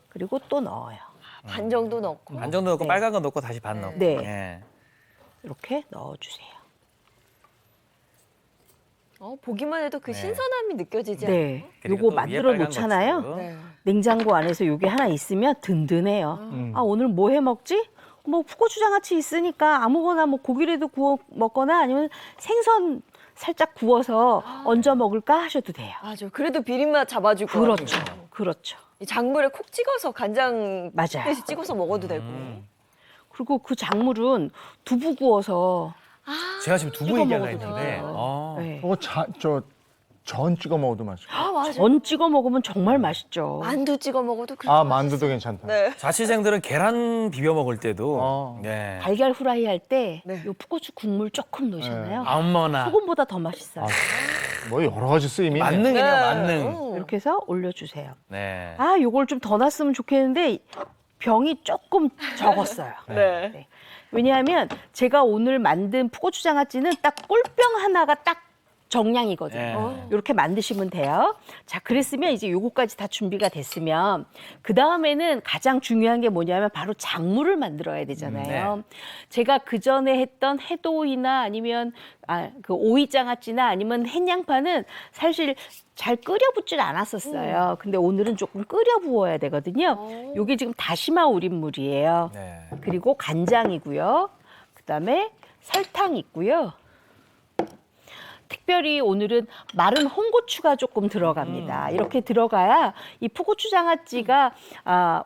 그리고 또 넣어요. 반 정도 넣고. 반 정도 넣고 네. 빨간 거 넣고 다시 반 넣고. 네. 예. 이렇게 넣어주세요. 보기만 해도 그 네. 신선함이 느껴지지 네, 그리고 요거 또 위에 만들어 빨간 놓잖아요. 고추. 않아요? 네. 냉장고 안에서 요게 하나 있으면 든든해요. 아, 오늘 뭐 해 먹지? 뭐 풋고추장아찌 있으니까 아무거나 뭐 고기라도 구워 먹거나 아니면 생선 살짝 구워서 얹어 먹을까 하셔도 돼요. 맞아. 그래도 비린맛 잡아줄 거 그렇죠. 그렇죠. 이 작물에 콕 찍어서 간장 맞아요. 대신 찍어서 먹어도 되고. 그리고 그 작물은 두부 구워서 제가 지금 두부 찍어 얘기하려 먹어도 했는데. 돼요. 네. 전 찍어 먹어도 맛있고. 맞아. 전 찍어 먹으면 정말 맛있죠. 만두 찍어 먹어도 그렇게 아, 만두도 괜찮다. 네. 자취생들은 계란 비벼 먹을 때도 어. 네. 달걀 후라이 할 때 네. 요 풋고추 국물 조금 넣으셨나요? 아무나 소금보다 더 맛있어요. 뭐 여러 가지 쓰임이 있네. 만능이네요, 네. 만능. 이렇게 해서 올려주세요. 네. 아, 요걸 좀 더 놨으면 좋겠는데 병이 조금 적었어요. 네. 네. 왜냐하면 제가 오늘 만든 풋고추장아찌는 딱 꿀병 하나가 딱 정량이거든요. 네. 이렇게 만드시면 돼요. 자, 그랬으면 이제 요거까지 다 준비가 됐으면 그 다음에는 가장 중요한 게 뭐냐면 바로 작물을 만들어야 되잖아요. 제가 그 전에 했던 해도이나 아니면 그 오이장아찌나 아니면 햇양파는 사실 잘 끓여 붓질 않았었어요. 근데 오늘은 조금 끓여 부어야 되거든요. 요게 지금 다시마 우린물이에요. 네. 그리고 간장이고요. 그다음에 설탕 있고요. 특별히 오늘은 마른 홍고추가 조금 들어갑니다. 이렇게 들어가야 이 풋고추장아찌가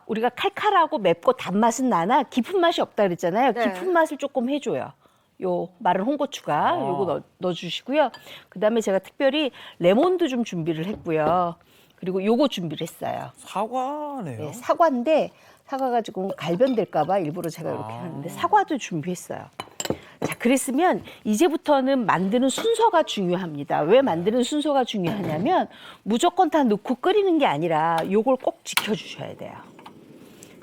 우리가 칼칼하고 맵고 단맛은 나나 깊은 맛이 없다 그랬잖아요. 네. 깊은 맛을 조금 해줘요. 요 마른 홍고추가 요거 넣어주시고요. 그다음에 제가 특별히 레몬도 좀 준비를 했고요. 그리고 요거 준비를 했어요. 사과네요. 네, 사과인데 사과가 조금 갈변될까봐 일부러 제가 이렇게 하는데 사과도 준비했어요. 자, 그랬으면 이제부터는 만드는 순서가 중요합니다. 왜 만드는 순서가 중요하냐면 무조건 다 넣고 끓이는 게 아니라 요걸 꼭 지켜주셔야 돼요.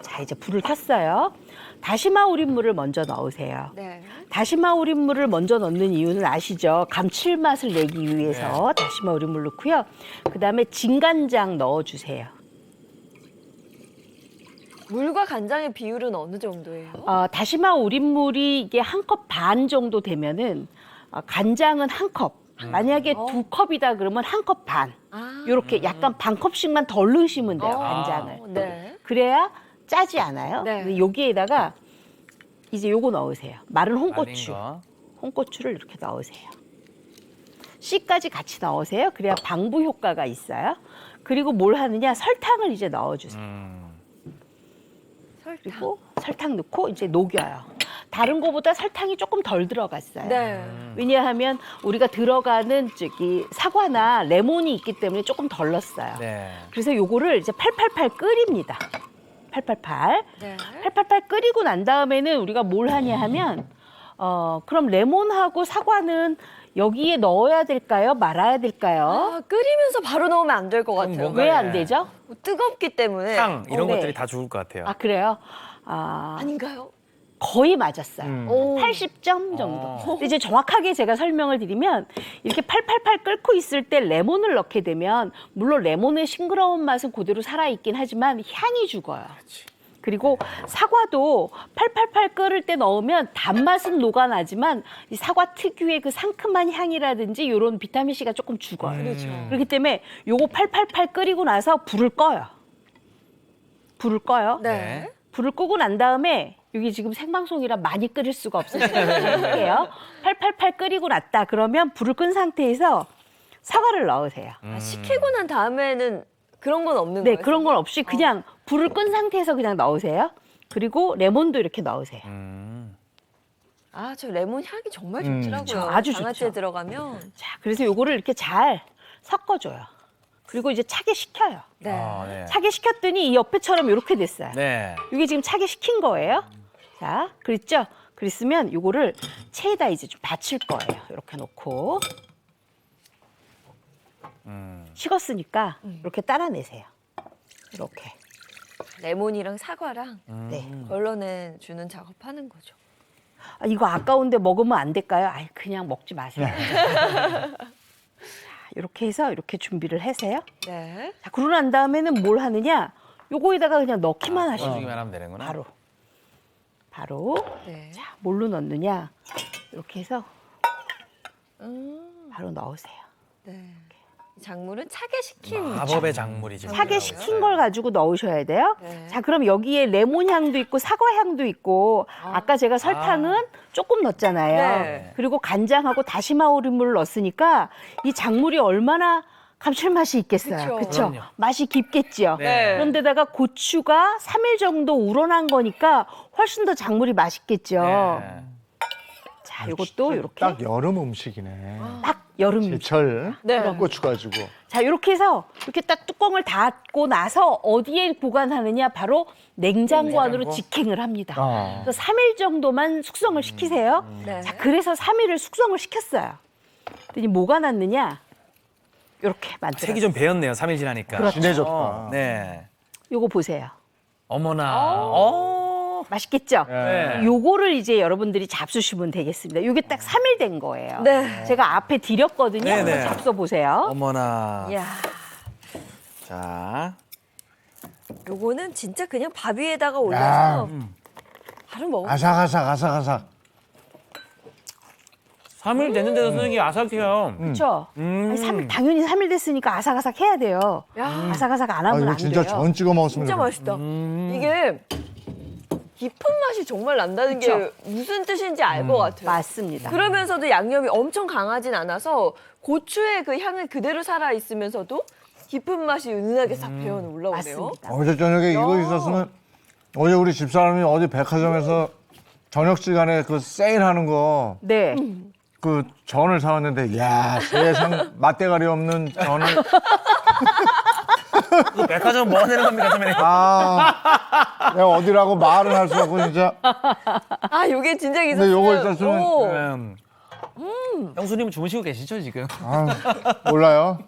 자, 이제 불을 켰어요. 다시마 우린물을 먼저 넣으세요. 네. 다시마 우린물을 먼저 넣는 이유는 아시죠? 감칠맛을 내기 위해서 다시마 우린물 넣고요. 그다음에 진간장 넣어주세요. 물과 간장의 비율은 어느 정도예요? 다시마 우린물이 이게 한 컵 반 정도 되면은 간장은 한 컵. 만약에 두 컵이다 그러면 한 컵 반. 이렇게 약간 반 컵씩만 덜 넣으시면 돼요, 간장을. 네. 그래야 짜지 않아요. 네. 근데 여기에다가 이제 요거 넣으세요. 마른 홍고추. 아닌가? 홍고추를 이렇게 넣으세요. 씨까지 같이 넣으세요. 그래야 방부 효과가 있어요. 그리고 뭘 하느냐? 설탕을 이제 넣어주세요. 그리고 설탕 넣고 이제 녹여요. 다른 거보다 설탕이 조금 덜 들어갔어요. 네. 왜냐하면 우리가 들어가는 사과나 레몬이 있기 때문에 조금 덜 넣었어요. 네. 그래서 요거를 이제 팔팔팔 끓입니다. 팔팔팔. 네. 팔팔팔 끓이고 난 다음에는 우리가 뭘 하냐 하면 그럼 레몬하고 사과는 여기에 넣어야 될까요? 말아야 될까요? 끓이면서 바로 넣으면 안 될 것 같아요. 뭔가- 왜 안 네. 되죠? 뜨겁기 때문에. 향 이런 네. 것들이 다 좋을 것 같아요. 아, 그래요? 아닌가요? 거의 맞았어요. 오. 80점 정도. 근데 이제 정확하게 제가 설명을 드리면 이렇게 팔팔팔 끓고 있을 때 레몬을 넣게 되면 물론 레몬의 싱그러운 맛은 그대로 살아있긴 하지만 향이 죽어요. 그리고 사과도 팔팔팔 끓을 때 넣으면 단맛은 녹아나지만 이 사과 특유의 그 상큼한 향이라든지 이런 비타민 C가 조금 죽어요. 그렇죠. 그렇기 때문에 요거 팔팔팔 끓이고 나서 불을 꺼요. 불을 꺼요. 네. 불을 끄고 난 다음에 여기 지금 생방송이라 많이 끓일 수가 없어서 할게요. 팔팔팔 끓이고 났다 그러면 불을 끈 상태에서 사과를 넣으세요. 식히고 난 다음에는 그런 건 없는 네, 거예요? 그런 건 없이 그냥 불을 끈 상태에서 그냥 넣으세요. 그리고 레몬도 이렇게 넣으세요. 저 레몬 향이 정말 좋더라고요. 아주 장아찌에 좋죠. 들어가면. 자, 그래서 요거를 이렇게 잘 섞어줘요. 그리고 이제 차게 식혀요. 네. 네. 차게 식혔더니 이 옆에처럼 이렇게 됐어요. 네. 이게 지금 차게 식힌 거예요. 자, 그랬죠? 그랬으면 요거를 체에다 이제 좀 받칠 거예요. 이렇게 놓고. 식었으니까 이렇게 따라내세요. 이렇게. 레몬이랑 사과랑 네. 걸러내 주는 작업하는 거죠. 이거 아까운데 먹으면 안 될까요? 아이, 그냥 먹지 마세요. 자, 이렇게 해서 이렇게 준비를 하세요. 네. 자, 그러고 난 다음에는 뭘 하느냐? 요거에다가 그냥 넣기만 하시면 돼요. 넣어주기만 하면 되는구나. 바로. 네. 자, 뭘로 넣느냐? 이렇게 해서 음. 바로 넣으세요. 작물은 차게 식힌 마법의 작물이지. 차게 식힌 걸 가지고 넣으셔야 돼요. 네. 자, 그럼 여기에 레몬 향도 있고 사과 향도 있고 아까 제가 설탕은 조금 넣었잖아요. 네. 그리고 간장하고 다시마 오리물을 넣었으니까 이 작물이 얼마나 감칠맛이 있겠어요. 그쵸. 그렇죠? 그럼요. 맛이 깊겠죠. 네. 그런데다가 고추가 3일 정도 우러난 거니까 훨씬 더 작물이 맛있겠죠. 네. 자, 이것도 이렇게 딱 여름 음식이네. 딱 여름. 제철 네. 고추 가지고. 자, 이렇게 해서 이렇게 딱 뚜껑을 닫고 나서 어디에 보관하느냐? 바로 냉장고 안으로 직행을 합니다. 그래서 3일 정도만 숙성을 시키세요. 네. 자, 그래서 3일을 숙성을 시켰어요. 그랬더니 뭐가 났느냐? 이렇게 만들어요. 색이 좀 배었네요. 3일 지나니까. 그렇죠. 진해졌다. 네. 요거 보세요. 어머나. 맛있겠죠? 네. 요거를 이제 여러분들이 잡수시면 되겠습니다. 요게 딱 3일 된 거예요. 네. 제가 앞에 드렸거든요. 네네. 한번 잡숴 보세요. 어머나. 이야, 자. 요거는 진짜 그냥 밥 위에다가 올려서 바로 먹어. 아삭아삭. 3일 됐는데도 선생님 아삭해요. 그렇죠? 당연히 3일 됐으니까 아삭아삭 해야 돼요. 야, 아삭아삭 안 아, 하면 이거 안 진짜 돼요. 전 찍어 먹었으면 진짜 좋겠다. 맛있다. 이게 깊은 맛이 정말 난다는 게 그쵸? 무슨 뜻인지 알 것 같아요. 맞습니다. 그러면서도 양념이 엄청 강하진 않아서 고추의 그 향은 그대로 살아 있으면서도 깊은 맛이 은은하게 싹 배어 올라오네요. 맞습니다. 어제 저녁에 이거 있었으면 어제 우리 집사람이 어디 백화점에서 저녁 시간에 그 세일하는 거 네. 그 전을 사왔는데 야 세상 맛대가리 없는 전을 그 백화점 뭐 하는 겁니까, 선배님? 아 내가 어디라고 말을 할 수 없고 진짜 아, 요게 진짜 근데 요거 있었으면 오, 형수님은 주무시고 계시죠, 지금? 아, 몰라요.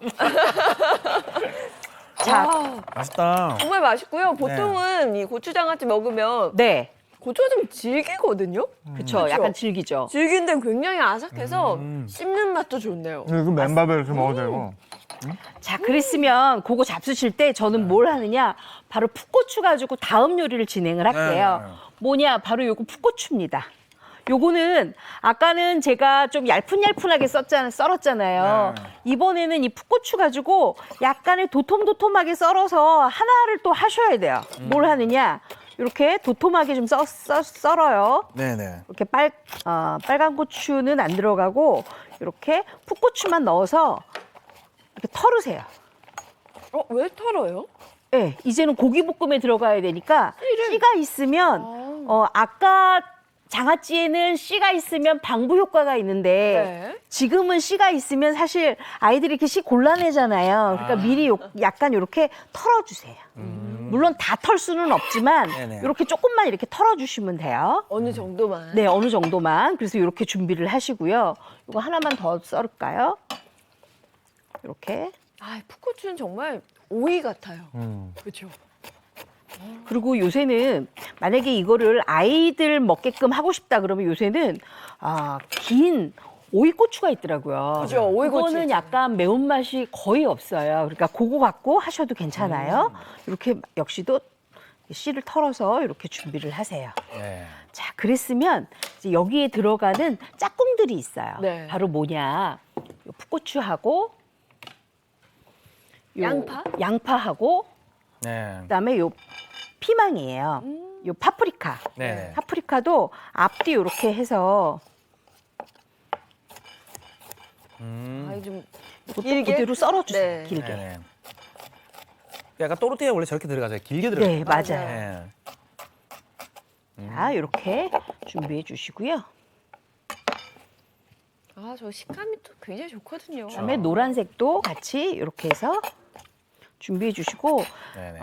자, 맛있다. 정말 맛있고요. 보통은 이 고추장아찌 먹으면 네. 고추가 좀 질기거든요. 그렇죠. 약간 질기죠. 질긴데 굉장히 아삭해서 씹는 맛도 좋네요. 이거 맨밥에 이렇게 먹어도 되고. 자, 그랬으면 그거 잡수실 때 저는 뭘 하느냐? 바로 풋고추 가지고 다음 요리를 진행을 할게요. 네. 뭐냐? 바로 요거 풋고추입니다. 요거는 아까는 제가 좀 얄푼얄푼하게 썰었잖아요. 이번에는 이 풋고추 가지고 약간의 도톰도톰하게 썰어서 하나를 또 하셔야 돼요. 뭘 하느냐? 이렇게 도톰하게 좀 썰어요. 네네. 이렇게 빨간 고추는 안 들어가고 이렇게 풋고추만 넣어서 이렇게 털으세요. 왜 털어요? 네, 이제는 고기볶음에 들어가야 되니까 씨가 있으면 아까 장아찌에는 씨가 있으면 방부 효과가 있는데 네. 지금은 씨가 있으면 사실 아이들이 이렇게 씨 곤란해잖아요. 그러니까 미리 약간 이렇게 털어주세요. 물론 다 털 수는 없지만 네네. 이렇게 조금만 이렇게 털어주시면 돼요. 어느 정도만. 네, 어느 정도만. 그래서 이렇게 준비를 하시고요. 이거 하나만 더 썰을까요? 이렇게. 아, 풋고추는 정말 오이 같아요. 그렇죠. 그리고 요새는 만약에 이거를 아이들 먹게끔 하고 싶다 그러면 요새는 긴 오이고추가 있더라고요. 그죠, 오이고추 그거는 있잖아요. 약간 매운맛이 거의 없어요. 그러니까 그거 갖고 하셔도 괜찮아요. 이렇게 역시도 씨를 털어서 이렇게 준비를 하세요. 네. 자, 그랬으면 이제 여기에 들어가는 짝꿍들이 있어요. 네. 바로 뭐냐? 요 풋고추하고 요 양파하고 네. 그다음에 요 피망이에요. 요 파프리카. 네. 파프리카도 앞뒤 이렇게 해서 아, 좀 이것도 길게? 그대로 썰어주세요. 네. 길게. 네네. 약간 또르띠아 원래 저렇게 들어가죠. 길게 들어가요. 네, 맞아요. 네. 자, 이렇게 준비해 주시고요. 아, 저 식감이 또 굉장히 좋거든요. 그다음에 노란색도 같이 이렇게 해서 준비해 주시고 네네.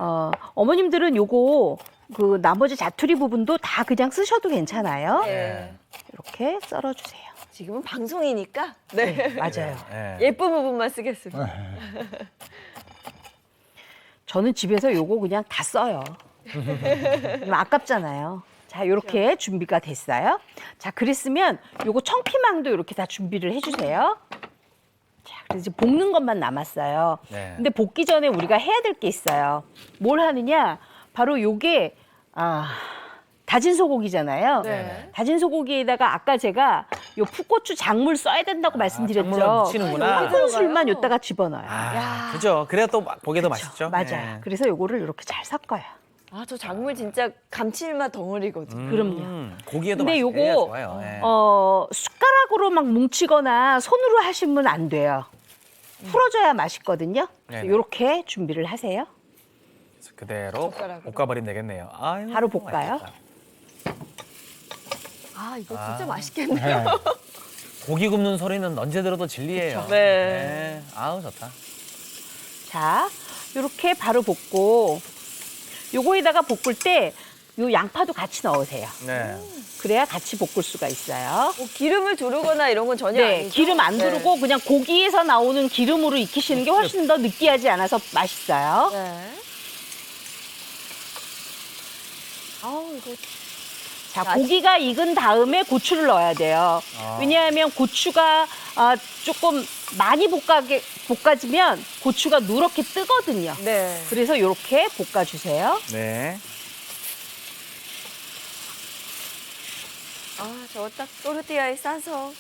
어머님들은 요거 그 나머지 자투리 부분도 다 그냥 쓰셔도 괜찮아요. 네. 이렇게 썰어 주세요. 지금은 방송이니까 네. 맞아요. 네. 예쁜 부분만 쓰겠습니다. 저는 집에서 요거 그냥 다 써요. 아깝잖아요. 자, 요렇게 준비가 됐어요. 자, 그랬으면 요거 청피망도 이렇게 다 준비를 해주세요. 자, 그래서 이제 볶는 것만 남았어요. 네. 근데 볶기 전에 우리가 해야 될 게 있어요. 뭘 하느냐? 바로 요게 다진 소고기잖아요. 네. 다진 소고기에다가 아까 제가 요 풋고추 작물 써야 된다고 말씀드렸죠. 작물로 묻히는구나. 한 큰술만 요다가 집어넣어요. 그죠. 그래야 또 보기에 더 맛있죠. 맞아요. 네. 그래서 요거를 이렇게 잘 섞어요. 아, 저 작물 진짜 감칠맛 덩어리거든요. 그럼요. 고기에도 근데 맛있게 해야 요거 좋아요. 네. 숟가락으로 막 뭉치거나 손으로 하시면 안 돼요. 풀어줘야 맛있거든요. 네네. 요렇게 준비를 하세요. 그래서 그대로 젓가락으로. 볶아버리면 되겠네요. 아유, 바로 볶아요. 맛있겠다. 아, 이거 진짜 맛있겠네요. 고기 굽는 소리는 언제 들어도 진리예요. 네. 아우 좋다. 자, 요렇게 바로 볶고 요거에다가 볶을 때 요 양파도 같이 넣으세요. 네. 그래야 같이 볶을 수가 있어요. 뭐 기름을 두르거나 이런 건 전혀 네, 아니죠? 기름 안 네. 두르고 그냥 고기에서 나오는 기름으로 익히시는 게 훨씬 더 느끼하지 않아서 맛있어요. 네. 아우, 이거 자, 고기가 익은 다음에 고추를 넣어야 돼요. 왜냐하면 고추가 조금 많이 볶아지면 고추가 누렇게 뜨거든요. 네. 그래서 이렇게 볶아주세요. 네. 아, 저 딱 또르띠아에 싸서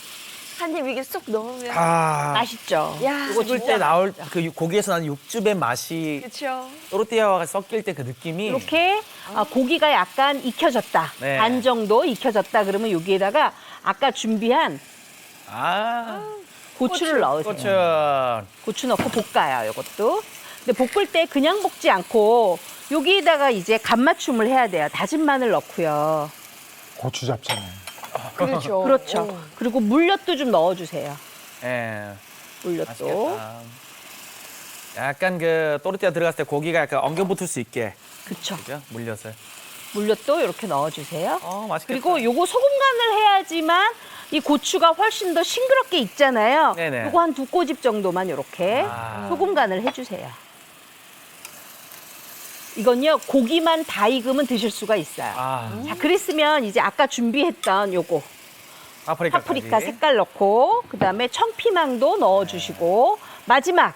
한 입 이게 쏙 넣으면 맛있죠? 야, 씹을 때 진짜 나올 그 고기에서 나는 육즙의 맛이 그렇죠. 또르띠아와 섞일 때 그 느낌이 이렇게 고기가 약간 익혀졌다. 네. 반 정도 익혀졌다. 그러면 여기에다가 아까 준비한 고추를 넣으세요. 고추. 고추 넣고 볶아요, 이것도. 근데 볶을 때 그냥 볶지 않고 여기에다가 이제 간 맞춤을 해야 돼요. 다진 마늘 넣고요. 고추 잡채네. 그렇죠. 그렇죠. 오. 그리고 물엿도 좀 넣어주세요. 예. 물엿도. 맛있겠다. 약간 그 또르띠아 들어갔을 때 고기가 약간 엉겨 붙을 수 있게 그렇죠. 그죠? 물엿을. 물엿도 이렇게 넣어주세요. 맛있겠다. 그리고 요거 소금 간을 해야지만 이 고추가 훨씬 더 싱그럽게 익잖아요. 네네. 요거 한 2꼬집 정도만 이렇게 아. 소금 간을 해주세요. 이건요, 고기만 다 익으면 드실 수가 있어요. 자, 그랬으면 이제 아까 준비했던 요거 파프리카 색깔 넣고 그다음에 청피망도 넣어주시고 마지막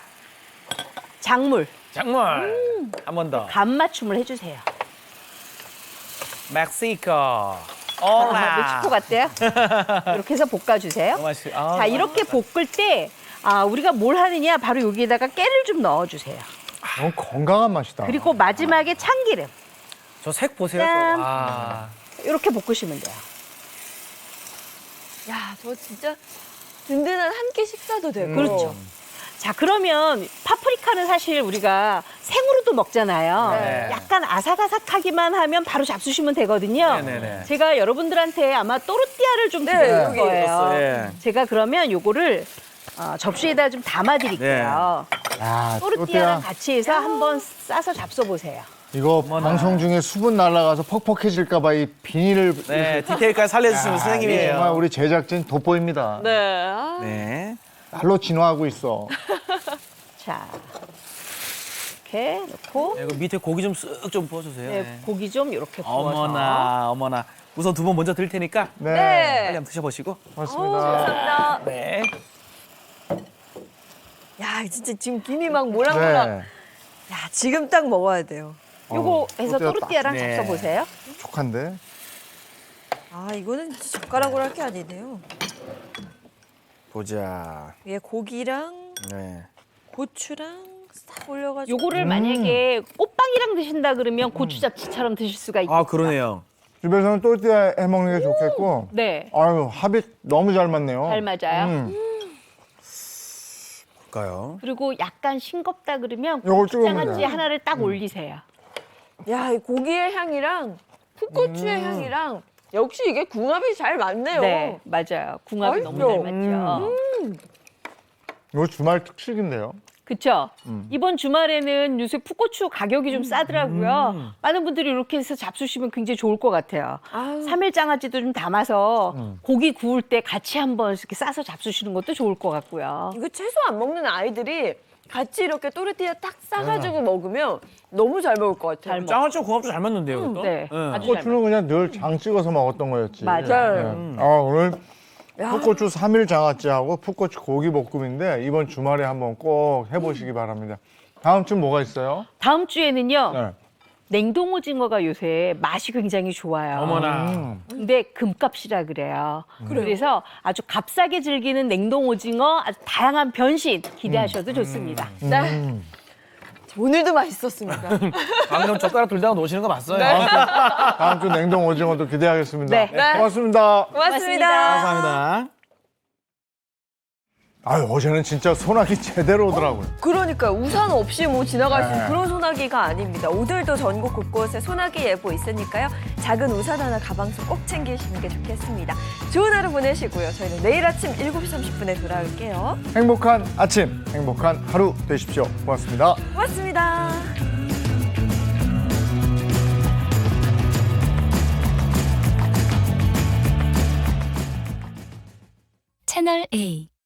작물 한 번 더. 간 맞춤을 해주세요. 멕시코. 멕시코 같대요? 이렇게 해서 볶아주세요. 너무 맛있. 자, 이렇게 볶을 때 우리가 뭘 하느냐 바로 여기에다가 깨를 좀 넣어주세요. 너무 건강한 맛이다. 그리고 마지막에 참기름 저 색 보세요. 짠. 또. 이렇게 볶으시면 돼요. 야, 저 진짜 든든한 한 끼 식사도 되고. 그렇죠. 자, 그러면 파프리카는 사실 우리가 생으로도 먹잖아요. 네. 약간 아삭아삭하기만 하면 바로 잡수시면 되거든요. 네네네. 제가 여러분들한테 아마 또르띠아를 좀 드릴 여기 거예요. 있었어요. 예. 제가 그러면 요거를 접시에다 좀 담아드릴게요. 야, 또르띠아랑 같이 해서 한번 싸서 잡숴보세요. 이거 방송 중에 수분 날아가서 퍽퍽해질까 봐 이 비닐을 네, 디테일까지 살려주시는 선생님이에요. 정말 우리 제작진 돋보입니다. 네. 아, 네. 날로 진화하고 있어. 자, 이렇게 넣고 네, 이거 밑에 고기 좀 쓱 좀 부어주세요. 네, 네. 고기 좀 이렇게 구워서. 어머나. 우선 2번 먼저 드릴 테니까 네. 빨리 네. 한번 드셔보시고. 고맙습니다. 감사합니다. 네. 야, 진짜 지금 김이 막 모락모락. 네. 야, 지금 딱 먹어야 돼요. 요거 해서 또르띠아 또르띠아랑 네. 잡숴보세요. 촉한데. 아, 이거는 진짜 젓가락으로 할 게 아니네요. 보자. 위에 고기랑 네. 고추랑 싹 올려가지고. 요거를 만약에 꽃빵이랑 드신다 그러면 고추 잡채처럼 드실 수가 있어요. 그러네요. 집에서는 또르띠아 해 먹는 게 좋겠고. 네, 아유, 합이 너무 잘 맞네요. 잘 맞아요. 볼까요? 그리고 약간 싱겁다 그러면 요걸 찍으면 고추장아찌 돼요. 하나를 딱 올리세요. 야, 이 고기의 향이랑 풋고추의 향이랑 역시 이게 궁합이 잘 맞네요. 네, 맞아요. 궁합이 너무 맛있죠? 잘 맞죠. 이거 주말 특식인데요. 그렇죠. 이번 주말에는 요새 풋고추 가격이 좀 싸더라고요. 많은 분들이 이렇게 해서 잡수시면 굉장히 좋을 것 같아요. 아유. 3일 장아찌도 좀 담아서 고기 구울 때 같이 한번 이렇게 싸서 잡수시는 것도 좋을 것 같고요. 이거 채소 안 먹는 아이들이 같이 이렇게 또르띠아 딱 싸가지고 먹으면 너무 잘 먹을 것 같아요. 장아찌 궁합도 잘 맞는데요, 이것도? 네, 아주 잘 고추는 그냥 늘 장 찍어서 먹었던 거였지. 맞아요. 네. 오늘 풋고추 3일 장아찌하고 풋고추 고기 볶음인데 이번 주말에 한번 꼭 해보시기 바랍니다. 다음 주 뭐가 있어요? 다음 주에는요. 네. 냉동 오징어가 요새 맛이 굉장히 좋아요. 어머나. 근데 금값이라 그래요. 그래서 아주 값싸게 즐기는 냉동 오징어 아주 다양한 변신 기대하셔도 좋습니다. 네. 오늘도 맛있었습니다. 방금 젓가락 들다가 놓으시는 거 봤어요. 다음 주 냉동 오징어도 기대하겠습니다. 네. 네. 고맙습니다. 고맙습니다. 감사합니다. 아유, 어제는 진짜 소나기 제대로 오더라고요. 그러니까 우산 없이 뭐 지나갈 수 있는 그런 소나기가 아닙니다. 오늘도 전국 곳곳에 소나기 예보 있으니까요. 작은 우산 하나 가방 속 꼭 챙기시는 게 좋겠습니다. 좋은 하루 보내시고요. 저희는 내일 아침 7시 30분에 돌아올게요. 행복한 아침, 행복한 하루 되십시오. 고맙습니다. 고맙습니다. 채널 A